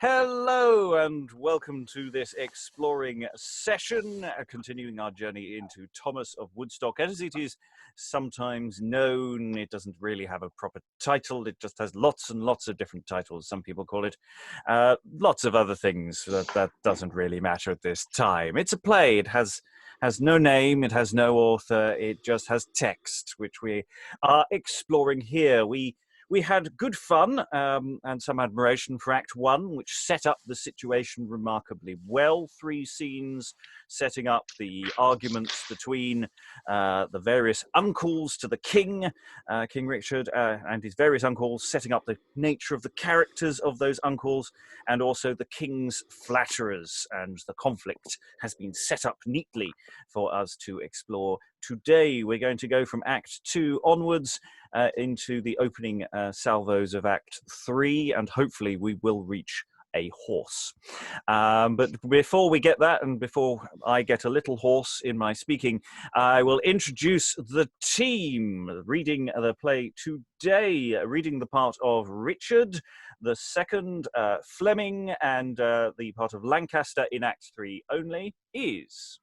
Hello and welcome to this exploring session, continuing our journey into Thomas of Woodstock. As it is sometimes known, it doesn't really have a proper title, it just has lots and lots of different titles, some people call it. Lots of other things that doesn't really matter at this time. It's a play, it has no name, it has no author, it just has text, which we are exploring here. We had good fun and some admiration for Act 1, which set up the situation remarkably well. 3 scenes setting up the arguments between the various uncles to the king, King Richard, and his various uncles, setting up the nature of the characters of those uncles, and also the king's flatterers. And the conflict has been set up neatly for us to explore today. We're going to go from Act 2 onwards into the opening salvos of Act 3, and hopefully we will reach a horse. But before we get that, and before I get a little hoarse in my speaking, I will introduce the team reading the play today. Reading the part of Richard, the second Fleming, and the part of Lancaster in Act 3 only is...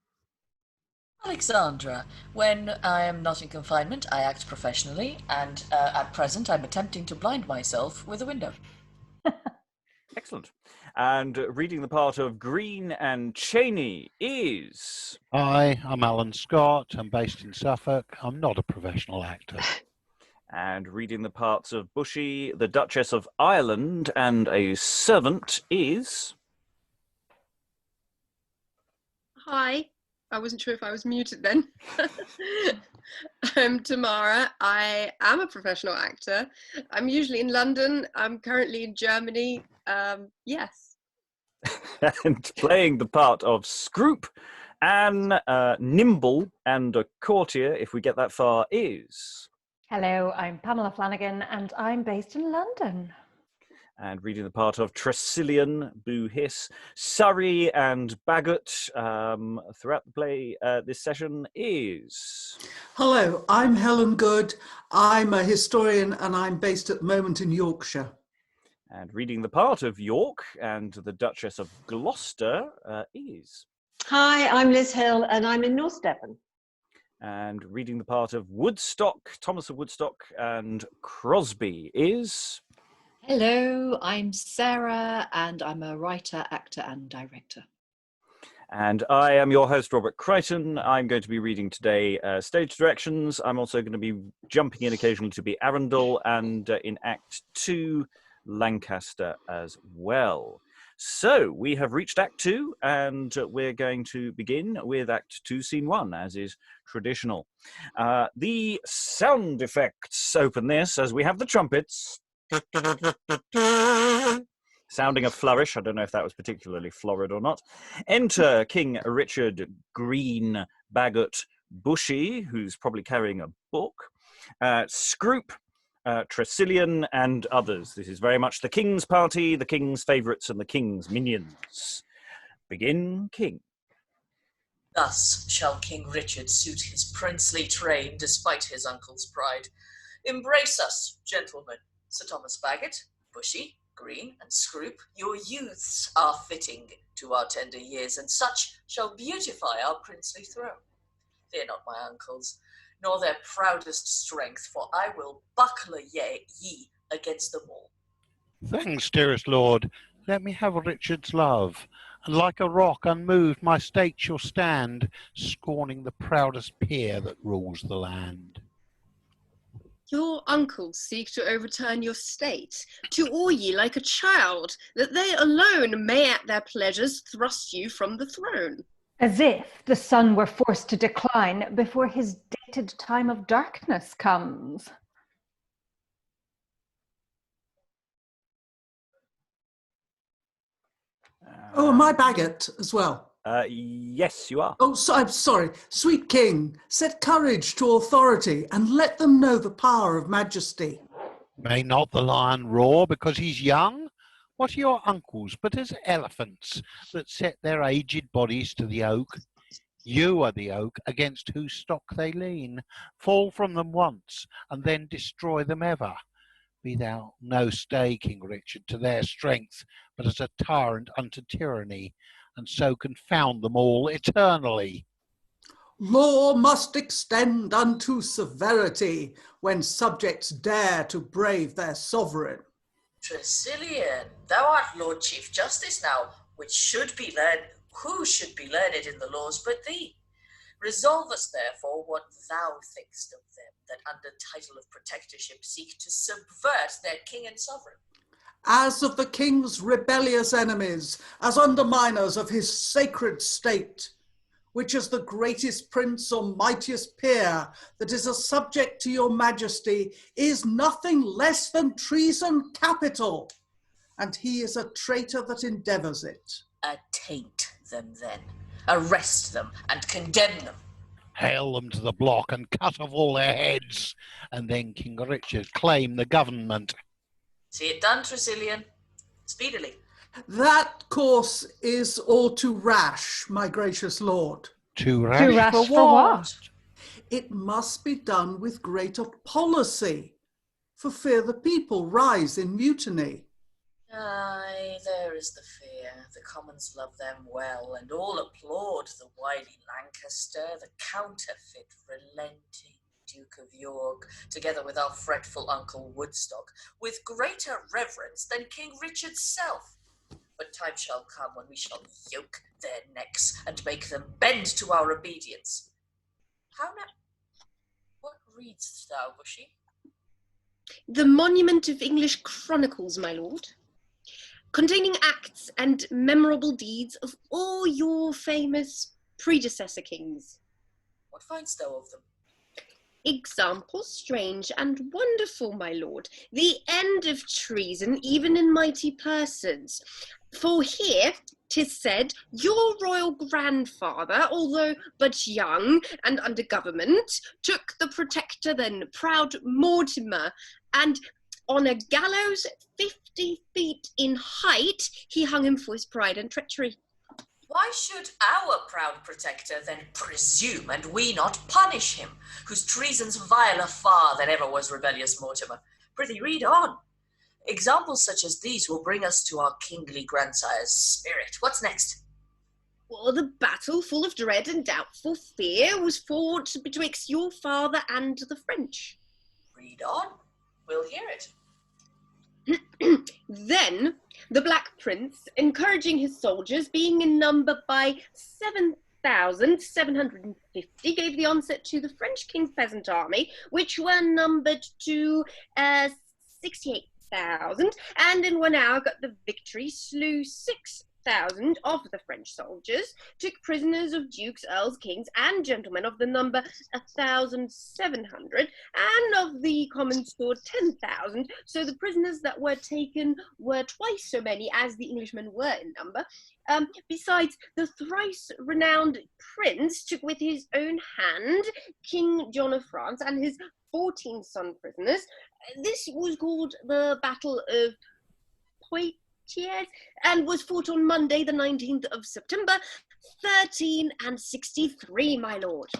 Alexandra. When I am not in confinement, I act professionally, and at present I'm attempting to blind myself with a window. Excellent. And reading the part of Greene and Cheney is... Hi, I'm Alan Scott. I'm based in Suffolk. I'm not a professional actor. And reading the parts of Bushy, the Duchess of Ireland, and a servant is... Hi. I wasn't sure if I was muted then. I'm Tamara. I am a professional actor. I'm usually in London. I'm currently in Germany. Yes. And playing the part of Scroop and Nimble and a Courtier, if we get that far, is... Hello, I'm Pamela Flanagan and I'm based in London. And reading the part of Tresilian, Boo Hiss, Surrey and Bagot throughout the play this session is... Hello, I'm Helen Good. I'm a historian and I'm based at the moment in Yorkshire. And reading the part of York and the Duchess of Gloucester is... Hi, I'm Liz Hill and I'm in North Devon. And reading the part of Woodstock, Thomas of Woodstock and Crosby is... Hello, I'm Sarah, and I'm a writer, actor, and director. And I am your host, Robert Crighton. I'm going to be reading today stage directions. I'm also going to be jumping in occasionally to be Arundel, and in Act 2, Lancaster as well. So we have reached Act 2, and we're going to begin with Act 2, Scene 1, as is traditional. The sound effects open this as we have the trumpets. Sounding a flourish. I don't know if that was particularly florid or not. Enter King Richard, Greene, Bagot, Bushy, who's probably carrying a book, Scroop, Tresilian, and others. This is very much the King's party, the King's favourites, and the King's minions. Begin, King. Thus shall King Richard suit his princely train despite his uncle's pride. Embrace us, gentlemen. Sir Thomas Bagot, Bushy, Greene, and Scroop, your youths are fitting to our tender years, and such shall beautify our princely throne. Fear not my uncles, nor their proudest strength, for I will buckler ye against them all. Thanks, dearest lord. Let me have Richard's love, and like a rock unmoved my state shall stand, scorning the proudest peer that rules the land. Your uncles seek to overturn your state, to awe ye like a child, that they alone may at their pleasures thrust you from the throne. As if the sun were forced to decline before his dated time of darkness comes. Oh, am I Bagot as well? Yes, you are. Oh, so, I'm sorry. Sweet King, set courage to authority and let them know the power of majesty. May not the lion roar because he's young? What are your uncles but as elephants that set their aged bodies to the oak? You are the oak against whose stock they lean. Fall from them once and then destroy them ever. Be thou no stay, King Richard, to their strength, but as a tyrant unto tyranny, and so confound them all eternally. Law must extend unto severity when subjects dare to brave their sovereign. Tresilian, thou art Lord Chief Justice now, who should be learned in the laws but thee? Resolve us therefore what thou think'st of them that under title of protectorship seek to subvert their king and sovereign. As of the king's rebellious enemies, as underminers of his sacred state, which as the greatest prince or mightiest peer that is a subject to your majesty is nothing less than treason capital, and he is a traitor that endeavours it. Attaint them then, arrest them and condemn them. Hale them to the block and cut off all their heads, and then King Richard claim the government. See it done, Tresilian, speedily. That course is all too rash, my gracious lord. Too rash, Too rash for what? It must be done with greater policy, for fear the people rise in mutiny. Aye, there is the fear. The commons love them well, and all applaud the wily Lancaster, the counterfeit, relenting Duke of York, together with our fretful uncle Woodstock, with greater reverence than King Richard's self. But time shall come when we shall yoke their necks and make them bend to our obedience. How now? What readst thou, Bushy? The Monument of English Chronicles, my lord, containing acts and memorable deeds of all your famous predecessor kings. What findst thou of them? Examples strange and wonderful, my lord, the end of treason even in mighty persons. For here, 'tis said, your royal grandfather, although but young and under government, took the protector then proud Mortimer, and on a gallows 50 feet in height, he hung him for his pride and treachery. Why should our proud protector then presume, and we not punish him, whose treason's viler far than ever was rebellious Mortimer? Prithee, read on. Examples such as these will bring us to our kingly grandsire's spirit. What's next? Well, the battle, full of dread and doubtful fear, was fought betwixt your father and the French. Read on. We'll hear it. Then the Black Prince, encouraging his soldiers, being in number by 7,750, gave the onset to the French king's peasant army, which were numbered to 68,000, and in 1 hour got the victory, slew 6,000 of the French soldiers, took prisoners of dukes, earls, kings, and gentlemen of the number 1,700, and of the common sword 10,000. So the prisoners that were taken were twice so many as the Englishmen were in number. Besides, the thrice renowned prince took with his own hand King John of France and his 14 son prisoners. This was called the Battle of Poitiers, and was fought on Monday, the 19th of September, 1363, my lord.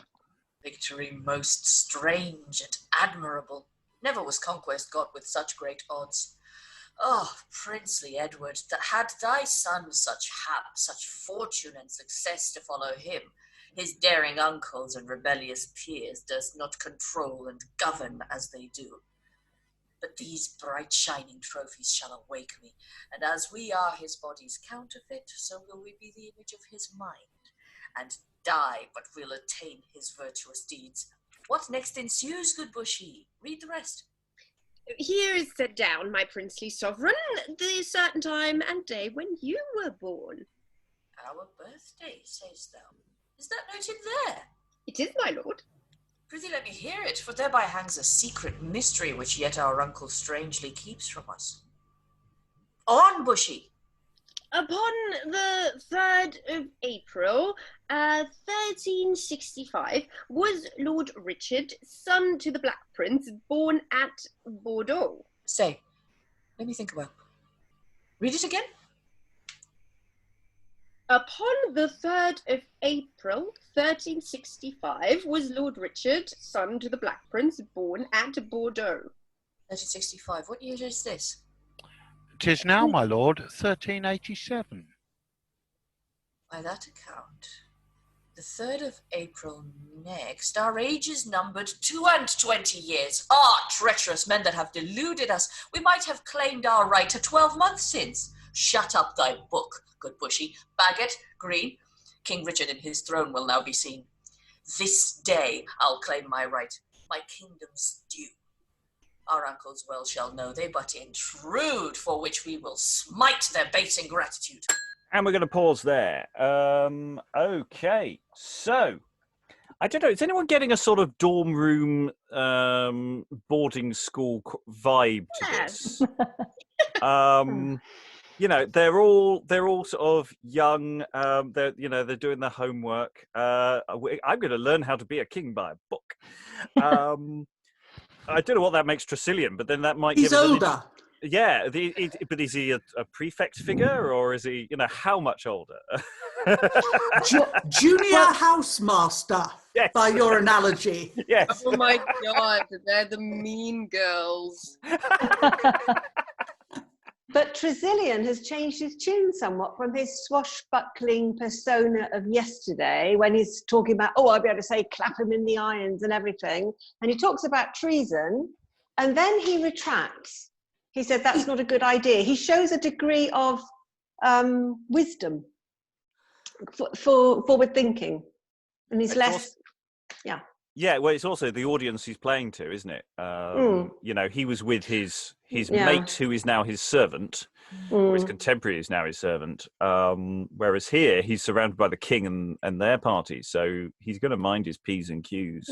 Victory most strange and admirable. Never was conquest got with such great odds. Oh, princely Edward, that had thy son such hap, such fortune and success to follow him, his daring uncles and rebellious peers durst not control and govern as they do. But these bright shining trophies shall awake me, and as we are his body's counterfeit, so will we be the image of his mind, and die but will attain his virtuous deeds. What next ensues, good Bushy? Read the rest. Here is set down, my princely sovereign, the certain time and day when you were born. Our birthday, sayest thou? Is that noted there? It is, my lord. Prithee, let me hear it, for thereby hangs a secret mystery which yet our uncle strangely keeps from us. On, Bushy! Upon the 3rd of April, 1365, was Lord Richard, son to the Black Prince, born at Bordeaux. Stay. Let me think about. Read it again. Upon the 3rd of April, 1365, was Lord Richard, son to the Black Prince, born at Bordeaux. 1365. What year is this? 'Tis now, my lord, 1387. By that account, the 3rd of April next, our age is numbered 22 years. Ah, treacherous men that have deluded us. We might have claimed our right a 12 months since. Shut up thy book, good Bushy. Bagot, Greene, King Richard and his throne will now be seen. This day I'll claim my right, my kingdom's due. Our uncles well shall know they but intrude, for which we will smite their base ingratitude. And we're going to pause there. Okay, so I don't know. Is anyone getting a sort of dorm room, boarding school vibe to this? You know, they're all sort of young. They're doing their homework. I'm going to learn how to be a king by a book. I don't know what that makes Tresilian, but then that might. He's older. Yeah, but is he a prefect figure, or is he, how much older? Junior housemaster, yes. by your analogy. Yes. Oh my God, they're the mean girls. But Tresilian has changed his tune somewhat from his swashbuckling persona of yesterday, when he's talking about, I'll be able to say, clap him in the irons and everything. And he talks about treason, and then he retracts. He said that's not a good idea. He shows a degree of wisdom, forward thinking, and he's less, yeah. Yeah, well, it's also the audience he's playing to, isn't it? He was with his mate, who is now his servant, or his contemporary is now his servant. Whereas here, he's surrounded by the king and their party, so he's going to mind his P's and Q's.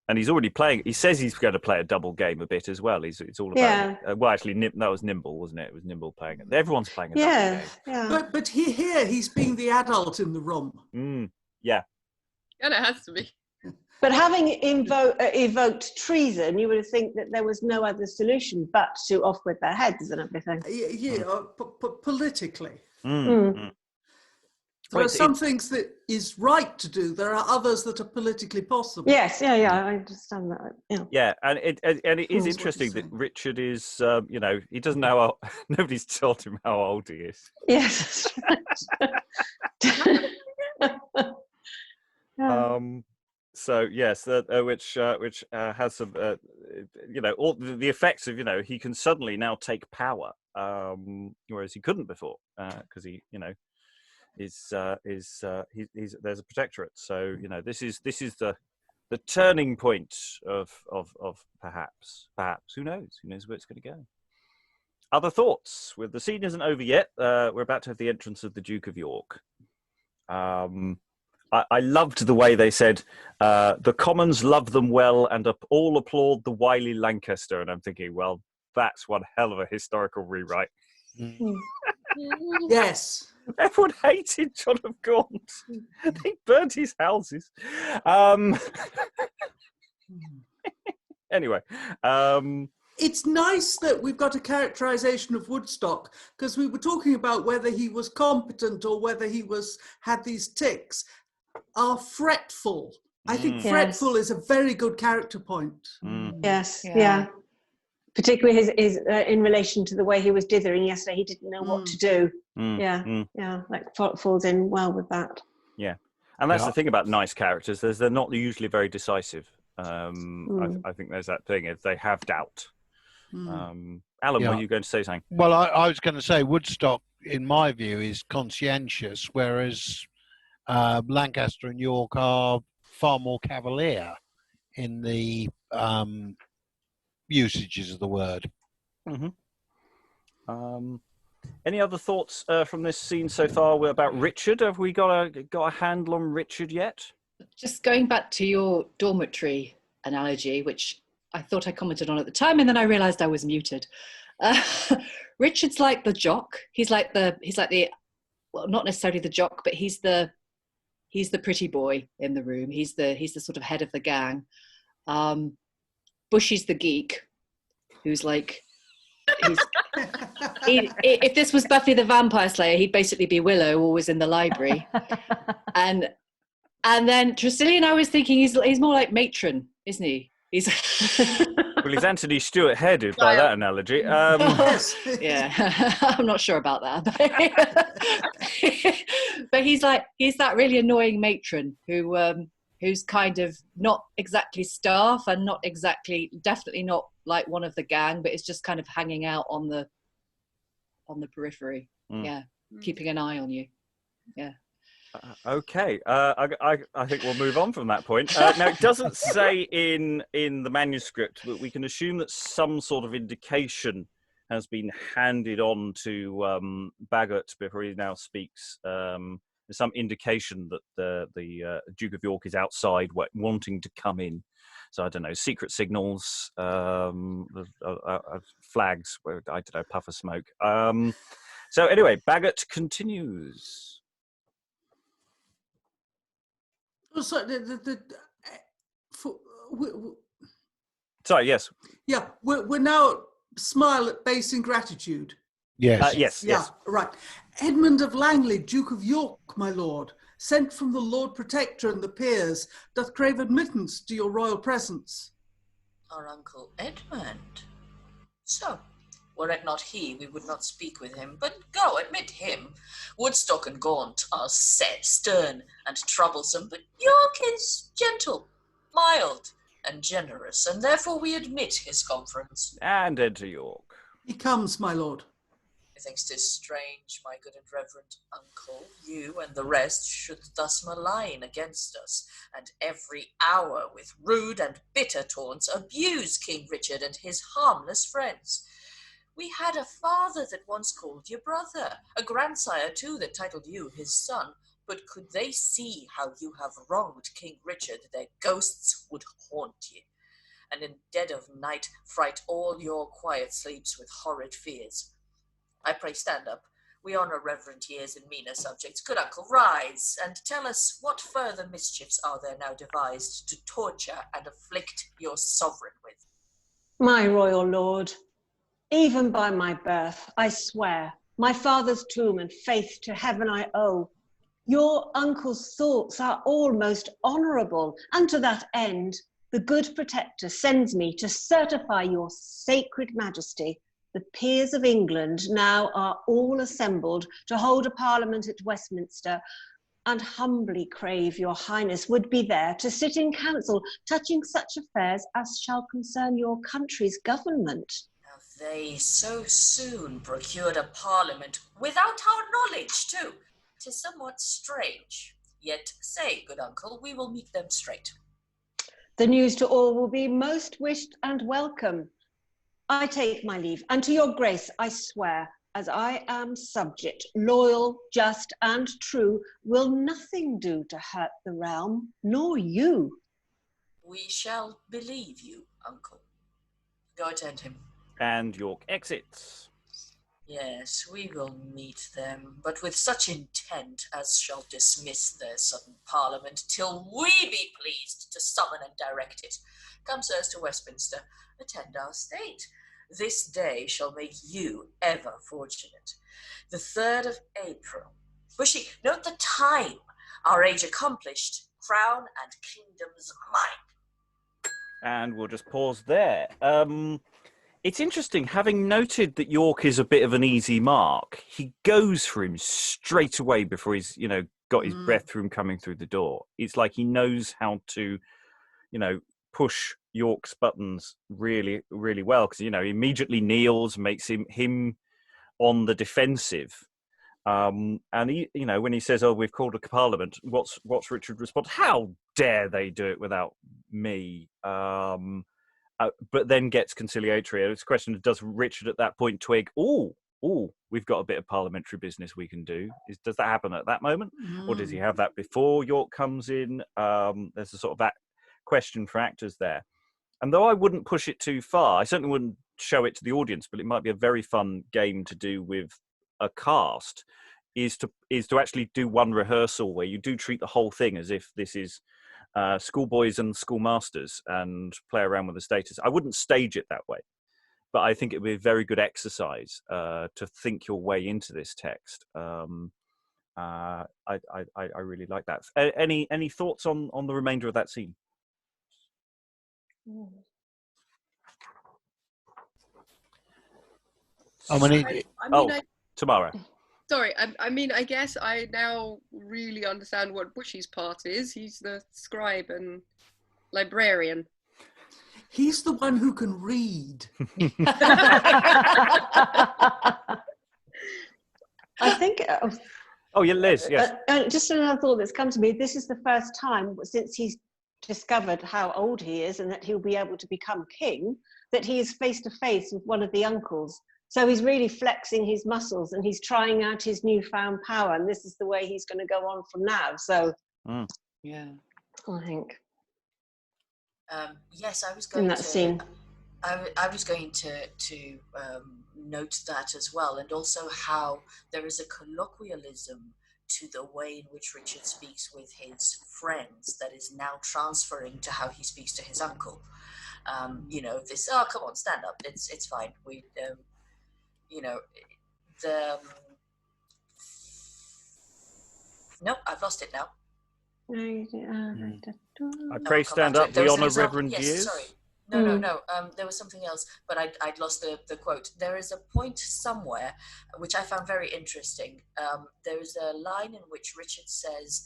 And he's already playing. He says he's going to play a double game a bit as well. It's all about. Well, actually, that was Nimble, wasn't it? It was Nimble playing it. Everyone's playing a double game. Yeah. But he's being the adult in the room. Yeah. And it has to be. But having evoked treason, you would think that there was no other solution but to off with their heads and everything. Politically. There are some things that is right to do. There are others that are politically possible. Yes, I understand that. Yeah, and it is interesting that Richard is, he doesn't know nobody's told him how old he is. Yes. So yes, which has some, all the effects of, he can suddenly now take power, whereas he couldn't before, because he, there's a protectorate. So this is the turning point of perhaps who knows where it's going to go. Other thoughts? Well, the scene isn't over yet. We're about to have the entrance of the Duke of York. I loved the way they said the Commons love them well and all applaud the wily Lancaster, and I'm thinking, well, that's one hell of a historical rewrite. Yes. Everyone hated John of Gaunt. They burnt his houses. Anyway. It's nice that we've got a characterization of Woodstock, because we were talking about whether he was competent or whether he had these tics. Are fretful. I think fretful is a very good character point. Yes, yeah. Particularly his in relation to the way he was dithering yesterday. He didn't know what to do. Like falls in well with that. Yeah, and that's the thing about nice characters. They're not usually very decisive. I think there's that thing if they have doubt. Alan, were you going to say something? Well, I was going to say Woodstock, in my view, is conscientious, whereas Lancaster and York are far more cavalier in the usages of the word. Any other thoughts from this scene so far about Richard? Have we got a handle on Richard yet? Just going back to your dormitory analogy, which I thought I commented on at the time, and then I realised I was muted. Richard's like the jock. He's like the well, not necessarily the jock, but he's the pretty boy in the room. He's the sort of head of the gang. Bushy's the geek, who's like, if this was Buffy the Vampire Slayer, he'd basically be Willow, always in the library. And then Tresilian, I was thinking he's more like matron, isn't he? He's Well, he's Anthony Stewart headed by that analogy. Yes. yeah, I'm not sure about that, but he's that really annoying matron who's kind of not exactly staff and definitely not like one of the gang, but is just kind of hanging out on the periphery. Yeah, keeping an eye on you. Yeah. Okay, I think we'll move on from that point. Now, it doesn't say in the manuscript, but we can assume that some sort of indication has been handed on to Bagot before he now speaks. There's some indication that the Duke of York is outside wanting to come in. So I don't know, secret signals, flags, I don't know, puff of smoke. So anyway, Bagot continues. So Sorry, yes. yeah, we're now smile at base ingratitude. Yes. Yes, Yeah, yes. right. Edmund of Langley, Duke of York, my lord, sent from the Lord Protector and the peers, doth crave admittance to your royal presence. Our uncle Edmund. So, were it not he, we would not speak with him. But go, admit him. Woodstock and Gaunt are set, stern, and troublesome, but York is gentle, mild, and generous, and therefore we admit his conference. And enter York. He comes, my lord. Methinks 'tis strange, my good and reverend uncle, you and the rest should thus malign against us, and every hour with rude and bitter taunts abuse King Richard and his harmless friends. We had a father that once called you brother, a grandsire too that titled you his son, but could they see how you have wronged King Richard, their ghosts would haunt you, and in dead of night fright all your quiet sleeps with horrid fears. I pray stand up. We honour reverend years and meaner subjects. Good uncle, rise, and tell us what further mischiefs are there now devised to torture and afflict your sovereign with. My royal lord, even by my birth, I swear, my father's tomb and faith to heaven I owe. Your uncle's thoughts are all most honourable, and to that end, the good protector sends me to certify your sacred majesty. The peers of England now are all assembled to hold a parliament at Westminster, and humbly crave your highness would be there to sit in council touching such affairs as shall concern your country's government. Now they so soon procured a parliament without our knowledge too. 'Tis somewhat strange. Yet say, good uncle, we will meet them straight. The news to all will be most wished and welcome. I take my leave, and to your grace I swear, as I am subject, loyal, just, and true, will nothing do to hurt the realm, nor you. We shall believe you, uncle. Go attend him. And York exits. Yes, we will meet them, but with such intent as shall dismiss their sudden parliament, till we be pleased to summon and direct it. Come, sirs, to Westminster, attend our state. This day shall make you ever fortunate. The 3rd of April. Bushy, note the time. Our age accomplished, crown and kingdoms mine. And we'll just pause there. It's interesting, having noted that York is a bit of an easy mark, he goes for him straight away before he's, got his breath through him coming through the door. It's like he knows how to, push York's buttons really, really well, because, he immediately kneels, makes him on the defensive. And he, when he says, "Oh, we've called a parliament," what's Richard's response? How dare they do it without me? But then gets conciliatory. It's a question of, does Richard at that point twig, oh, we've got a bit of parliamentary business we can do? Does that happen at that moment? Or does he have that before York comes in? There's a sort of that question for actors there. And though I wouldn't push it too far, I certainly wouldn't show it to the audience, but it might be a very fun game to do with a cast, is to actually do one rehearsal where you do treat the whole thing as if this is schoolboys and schoolmasters and play around with the status. I wouldn't stage it that way, but I think it would be a very good exercise to think your way into this text. I really like that. Any thoughts on the remainder of that scene? I mean, Tamara. Sorry, I mean, I guess I now really understand what Bushy's part is. He's the scribe and librarian. He's the one who can read. I think. Oh, yeah, Liz, yes. Just another thought that's come to me. This is the first time since he's discovered how old he is and that he'll be able to become king, that he is face to face with one of the uncles. So he's really flexing his muscles and he's trying out his newfound power. And this is the way he's going to go on from now. So, yeah, I think. Yes, I was going in that to. Scene. I was going to note that as well, and also how there is a colloquialism to the way in which Richard speaks with his friends that is now transferring to how he speaks to his uncle. You know, this, oh, come on, stand up, it's fine. We, you know, nope, I've lost it now. I pray stand up, we honour Reverend yes, years. Sorry. No. There was something else, but I'd lost the quote. There is a point somewhere which I found very interesting. There is a line in which Richard says,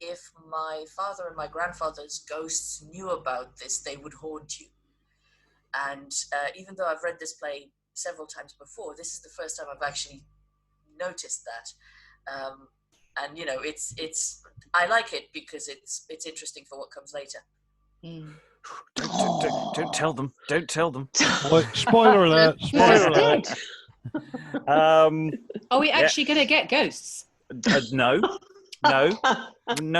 if my father and my grandfather's ghosts knew about this, they would haunt you. And even though I've read this play several times before, this is the first time I've actually noticed that. And you know, it's I like it because it's interesting for what comes later. Don't tell them. Don't tell them. Spoiler alert! Spoiler alert! Are we actually going to get ghosts? No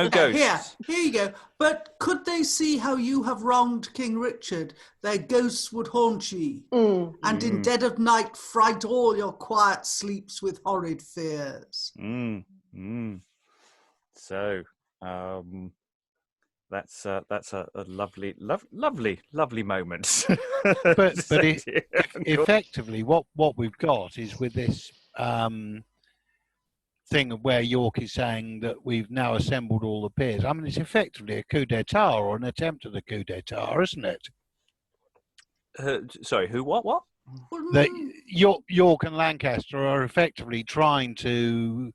ghosts. Here you go. But could they see how you have wronged King Richard? Their ghosts would haunt ye, and in dead of night fright all your quiet sleeps with horrid fears. So, that's a lovely moment. but effectively, what we've got is with this thing of where York is saying that we've now assembled all the peers. I mean, it's effectively a coup d'état or an attempt at a coup d'état, isn't it? Sorry, who? What? That York and Lancaster are effectively trying to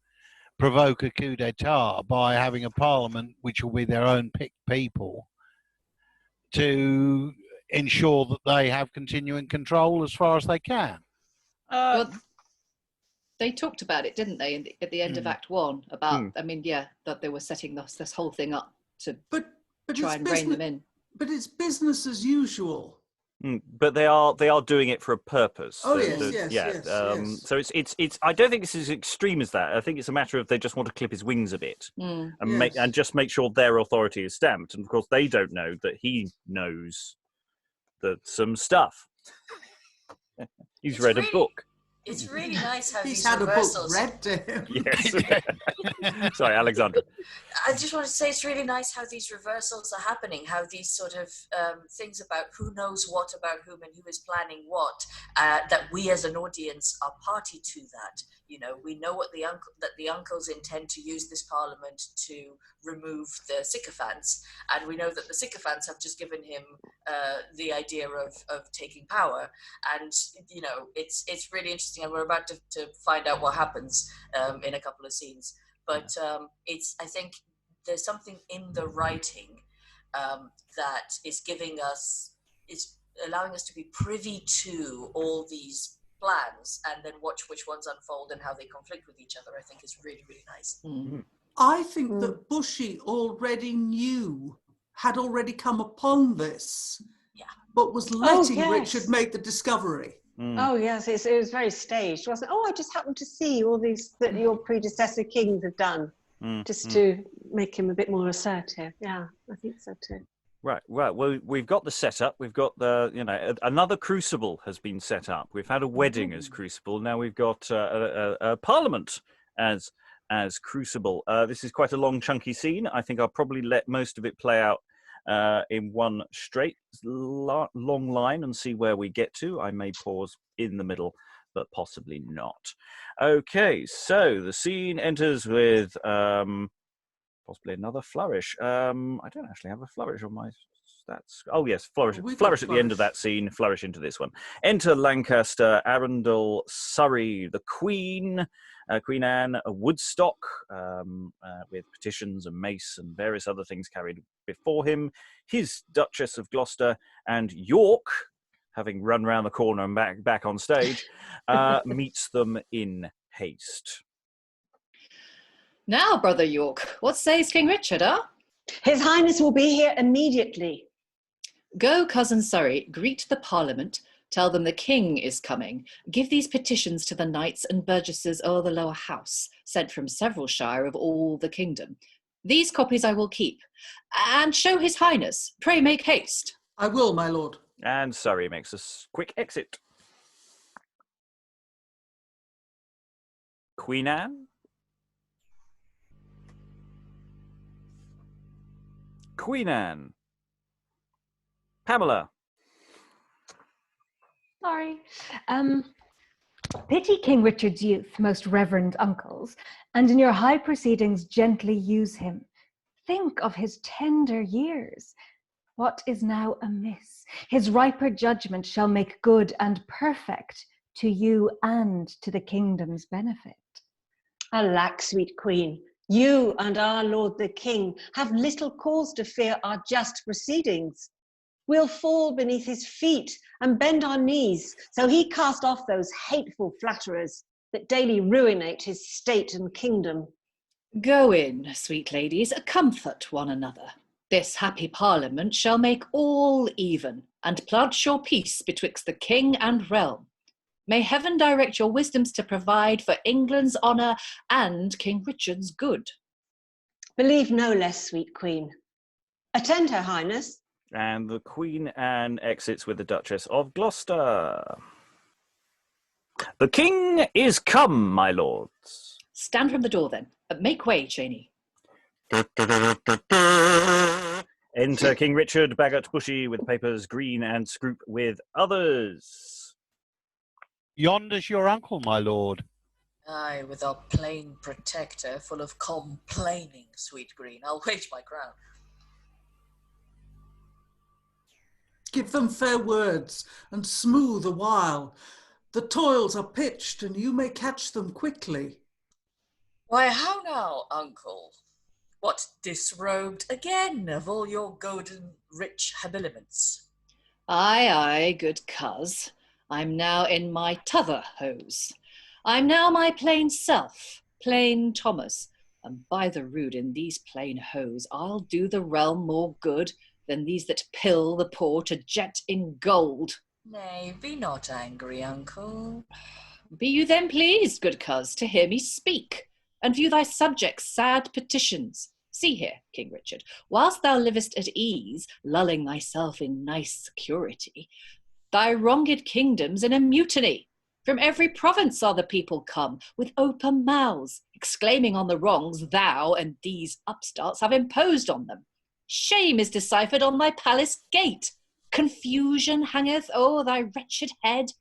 provoke a coup d'état by having a parliament which will be their own picked people to ensure that they have continuing control as far as they can. Well, they talked about it, didn't they, at the end of Act 1, about, I mean, yeah, that they were setting this whole thing up to try and rein them in. But it's business as usual. But they are doing it for a purpose. Oh, yes. So it's. I don't think it's as extreme as that. I think it's a matter of they just want to clip his wings a bit and just make sure their authority is stamped. And of course, they don't know that he knows some stuff. He's read a book. It's really nice how He's these had reversals. a book read to him. Yes. Sorry, Alexandra. I just want to say it's really nice how these reversals are happening, how these sort of things about who knows what about whom and who is planning what, that we as an audience are party to that. You know, we know what the uncles intend to use this parliament to remove the sycophants, and we know that the sycophants have just given him the idea of taking power, and you know, it's really interesting, and we're about to find out what happens in a couple of scenes. But I think there's something in the writing that is allowing us to be privy to all these plans and then watch which ones unfold and how they conflict with each other. I think is really, really nice. I think that Bushy had already come upon this, but was letting Richard make the discovery. Oh yes, it was very staged, wasn't it? Oh, I just happened to see all these that your predecessor kings have done, just to make him a bit more assertive. Yeah, I think so too. Right. Well, we've got the setup. We've got another crucible has been set up. We've had a wedding as crucible. Now we've got a parliament as crucible. This is quite a long, chunky scene. I think I'll probably let most of it play out in one straight long line and see where we get to. I may pause in the middle, but possibly not. Okay, so the scene enters with possibly another flourish. I don't actually have a flourish on my That's oh yes, flourish We got flourish at the end of flourish. that scene, flourish into this one. Enter Lancaster, Arundel, Surrey, the Queen, Queen Anne, Woodstock, with petitions and mace and various other things carried before him. His Duchess of Gloucester and York, having run round the corner and back on stage, meets them in haste. Now, Brother York, what says King Richard, His Highness will be here immediately. Go, cousin Surrey, greet the Parliament, tell them the King is coming. Give these petitions to the knights and burgesses o'er the lower house, sent from several shire of all the kingdom. These copies I will keep, and show his Highness. Pray make haste. I will, my lord. And Surrey makes a quick exit. Queen Anne? Queen Anne. Pamela. Sorry. Pity King Richard's youth, most reverend uncles, and in your high proceedings gently use him. Think of his tender years. What is now amiss? His riper judgment shall make good and perfect to you and to the kingdom's benefit. Alack, sweet queen, you and our lord the king have little cause to fear our just proceedings. We'll fall beneath his feet and bend our knees, so he cast off those hateful flatterers that daily ruinate his state and kingdom. Go in, sweet ladies, comfort one another. This happy Parliament shall make all even, and pledge your peace betwixt the king and realm. May heaven direct your wisdoms to provide for England's honour and King Richard's good. Believe no less, sweet queen. Attend her highness. And the Queen Anne exits with the Duchess of Gloucester. The king is come, my lords. Stand from the door then. Make way, Cheney. Enter King Richard, Bagot, Bushy with papers, Greene and Scroop with others. Yonder's your uncle, my lord. Aye, with our plain protector full of complaining, sweet Greene. I'll wage my crown. Give them fair words and smooth a while. The toils are pitched and you may catch them quickly. Why, how now, uncle? What, disrobed again of all your golden rich habiliments? Aye, aye, good coz. I'm now in my t'other hose. I'm now my plain self, plain Thomas, and by the rood in these plain hose I'll do the realm more good than these that pill the poor to jet in gold. Nay, be not angry, uncle. Be you then pleased, good coz, to hear me speak, and view thy subjects' sad petitions. See here, King Richard, whilst thou livest at ease, lulling thyself in nice security, thy wronged kingdom's in a mutiny. From every province are the people come, with open mouths, exclaiming on the wrongs thou and these upstarts have imposed on them. Shame is deciphered on thy palace gate. Confusion hangeth o'er thy wretched head.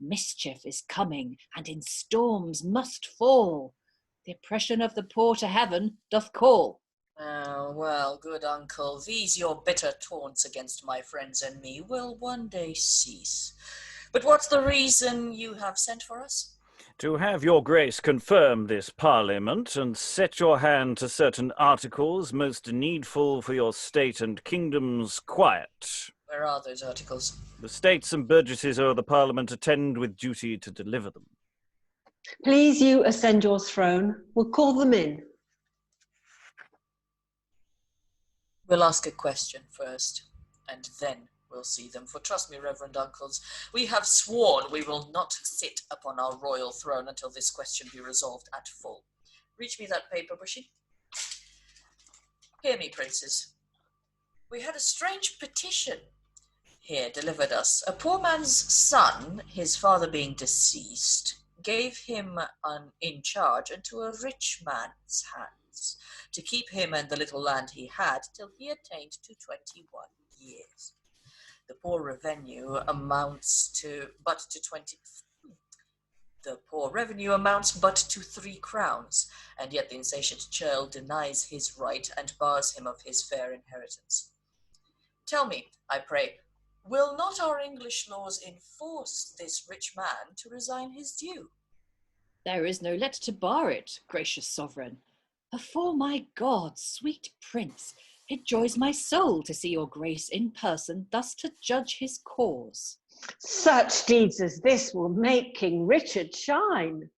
Mischief is coming, and in storms must fall. The oppression of the poor to heaven doth call. Well, good uncle, these your bitter taunts against my friends and me will one day cease. But what's the reason you have sent for us? To have your grace confirm this parliament and set your hand to certain articles most needful for your state and kingdom's quiet. Where are those articles? The states and burgesses o'er the parliament attend with duty to deliver them. Please you ascend your throne. We'll call them in. We'll ask a question first, and then we'll see them. For trust me, reverend uncles, we have sworn we will not sit upon our royal throne until this question be resolved at full. Reach me that paper, Bushy. Hear me, princes. We had a strange petition here delivered us. A poor man's son, his father being deceased, gave him in charge into a rich man's hands, to keep him and the little land he had till he attained to 21 years. The poor revenue amounts but to 3 crowns, and yet the insatiate churl denies his right and bars him of his fair inheritance. Tell me, I pray, will not our English laws enforce this rich man to resign his due? There is no let to bar it, gracious sovereign. Afore my God, sweet prince, it joys my soul to see your grace in person thus to judge his cause. Such deeds as this will make King Richard shine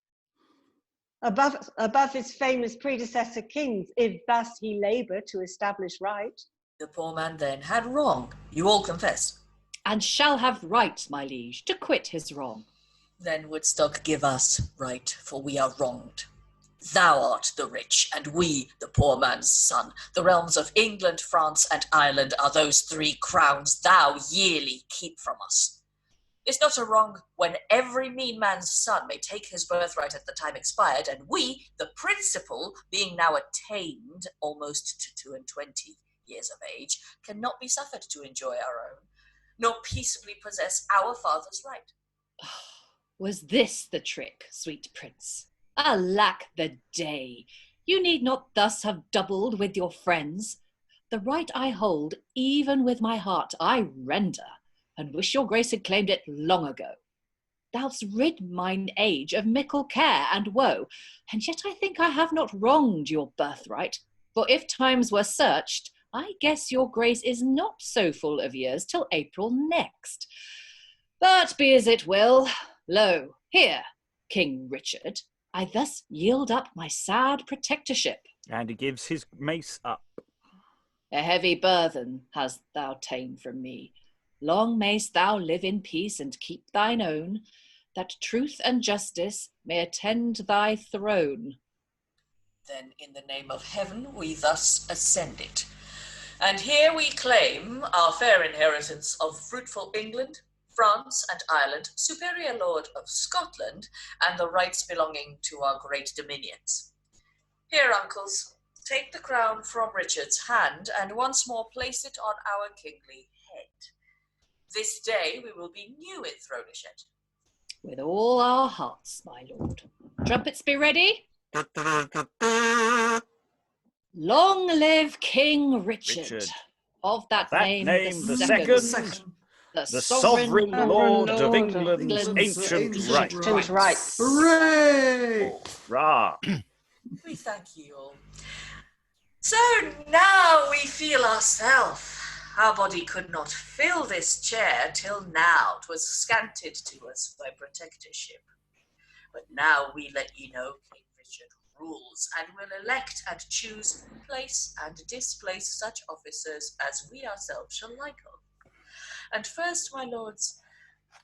above his famous predecessor kings, if thus he labour to establish right. The poor man then had wrong, you all confess. And shall have right, my liege, to quit his wrong. Then Woodstock give us right, for we are wronged. Thou art the rich, and we the poor man's son. The realms of England, France, and Ireland are those 3 crowns thou yearly keep from us. Is not a wrong when every mean man's son may take his birthright at the time expired, and we, the principal, being now attained almost to 22 years of age, cannot be suffered to enjoy our own, nor peaceably possess our father's right? Was this the trick, sweet prince? Alack the day! You need not thus have doubled with your friends. The right I hold, even with my heart I render, and wish your grace had claimed it long ago. Thou'st rid mine age of mickle care and woe, and yet I think I have not wronged your birthright, for if times were searched, I guess your grace is not so full of years till April next. But be as it will, lo, here, King Richard, I thus yield up my sad protectorship. And he gives his mace up. A heavy burthen hast thou ta'en from me. Long mayst thou live in peace and keep thine own, that truth and justice may attend thy throne. Then in the name of heaven we thus ascend it. And here we claim our fair inheritance of fruitful England, France and Ireland, superior lord of Scotland, and the rights belonging to our great dominions. Here, uncles, take the crown from Richard's hand and once more place it on our kingly head. This day we will be new in thronished. With all our hearts, my lord. Trumpets be ready. Long live King Richard. Of that name the second. The sovereign Lord of England's ancient rights. Hooray! Hurrah! We thank you all. So now we feel ourselves. Our body could not fill this chair till now. 'Twas scanted to us by protectorship. But now we let ye know King Richard rules, and will elect and choose, place and displace such officers as we ourselves shall like of. And first, my lords,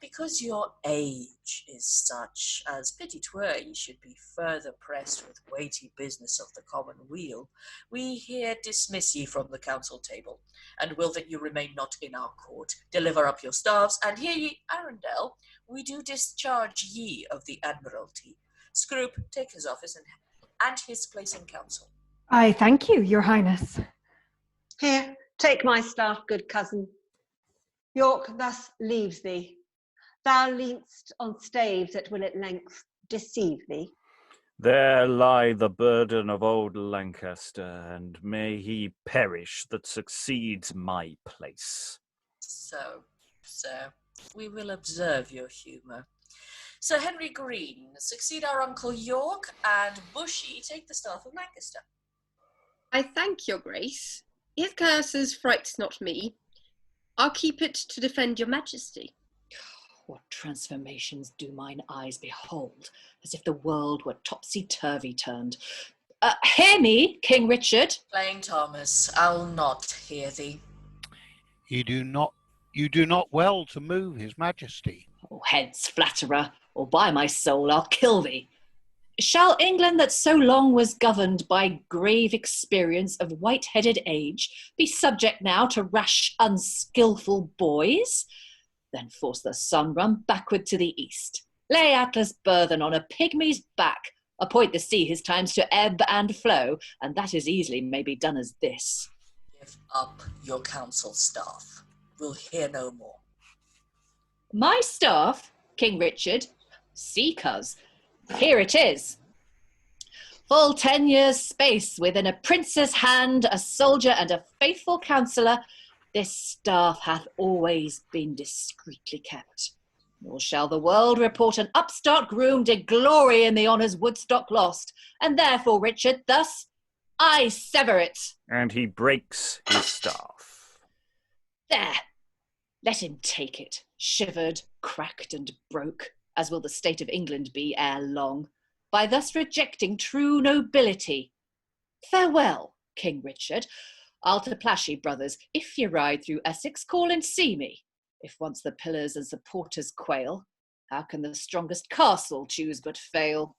because your age is such, as pity 'twere ye should be further pressed with weighty business of the common weal, we here dismiss ye from the council table, and will that you remain not in our court, deliver up your staffs, and hear ye, Arundel, we do discharge ye of the admiralty. Scroop, take his office and his place in council. I thank you, your highness. Here, take my staff, good cousin. York thus leaves thee. Thou lean'st on staves that will at length deceive thee. There lie the burden of old Lancaster, and may he perish that succeeds my place. So, sir, we will observe your humour. Sir Henry Greene, succeed our uncle York, and Bushy take the staff of Lancaster. I thank your grace. His curses frights not me. I'll keep it to defend your majesty. What transformations do mine eyes behold, as if the world were topsy-turvy turned. Hear me, King Richard. Plain Thomas, I'll not hear thee. You do not well to move his majesty. Oh, hence, flatterer, or by my soul I'll kill thee. Shall England that so long was governed by grave experience of white-headed age be subject now to rash, unskilful boys? Then force the sun run backward to the east. Lay Atlas' burthen on a pygmy's back. Appoint the sea his times to ebb and flow, and that as easily may be done as this. Give up your council staff. We'll hear no more. My staff, King Richard, see, cuz, here it is. Full 10 years' space within a prince's hand, a soldier and a faithful counsellor, this staff hath always been discreetly kept. Nor shall the world report an upstart groom did glory in the honours Woodstock lost, and therefore, Richard, thus I sever it. And he breaks his staff. There, let him take it, shivered, cracked, and broke, as will the state of England be ere long, by thus rejecting true nobility. Farewell, King Richard. I'll to Plashy, brothers, if ye ride through Essex, call and see me. If once the pillars and supporters quail, how can the strongest castle choose but fail?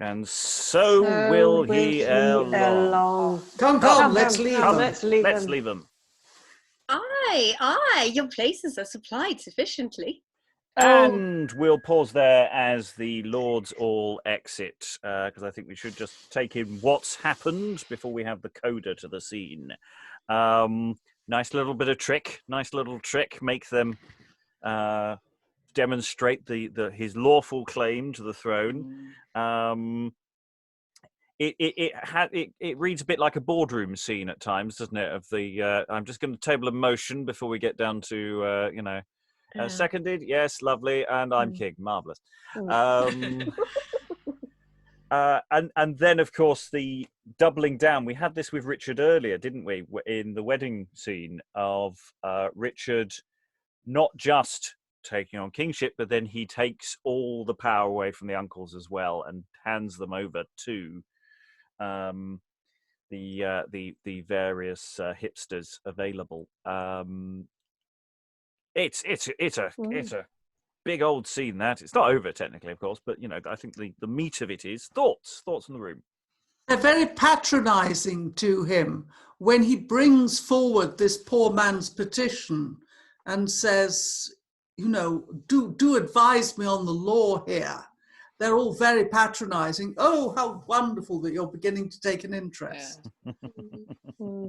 And so will he ere long. Come, let's leave them. Let's leave them. Aye, your places are supplied sufficiently. And we'll pause there as the lords all exit, because I think we should just take in what's happened before we have the coda to the scene. Nice little bit of trick, make them demonstrate his lawful claim to the throne. It reads a bit like a boardroom scene at times, doesn't it? Of the I'm just going to table a motion before we get down to seconded, yes, lovely, and I'm king, marvelous. And then, of course, the doubling down. We had this with Richard earlier, didn't we? In the wedding scene of Richard not just taking on kingship, but then he takes all the power away from the uncles as well and hands them over to the various hipsters available. It's a big old scene. That it's not over technically, of course, but I think the meat of it is thoughts in the room. They're very patronising to him when he brings forward this poor man's petition and says, do advise me on the law here. They're all very patronising. Oh, how wonderful that you're beginning to take an interest. Yeah.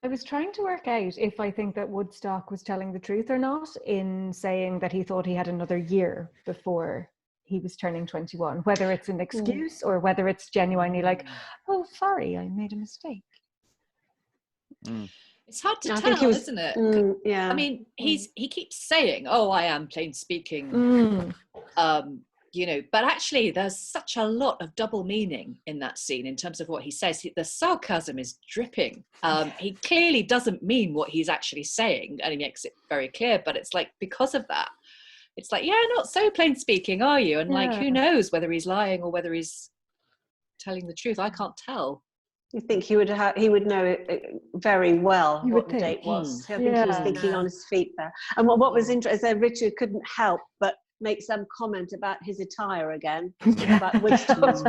I was trying to work out if I think that Woodstock was telling the truth or not in saying that he thought he had another year before he was turning 21, whether it's an excuse or whether it's genuinely like, oh, sorry, I made a mistake. It's hard to tell, isn't it? Yeah. I mean, he keeps saying, oh, I am plain speaking, but actually there's such a lot of double meaning in that scene in terms of what he says. The sarcasm is dripping. He clearly doesn't mean what he's actually saying, and he makes it very clear, but it's like, because of that, it's like, yeah, not so plain speaking, are you? And like, who knows whether he's lying or whether he's telling the truth? I can't tell. You think he would know it very well what the date was. I think he was thinking on his feet there. And what was interesting is that Richard couldn't help but make some comment about his attire again. About Woodstock's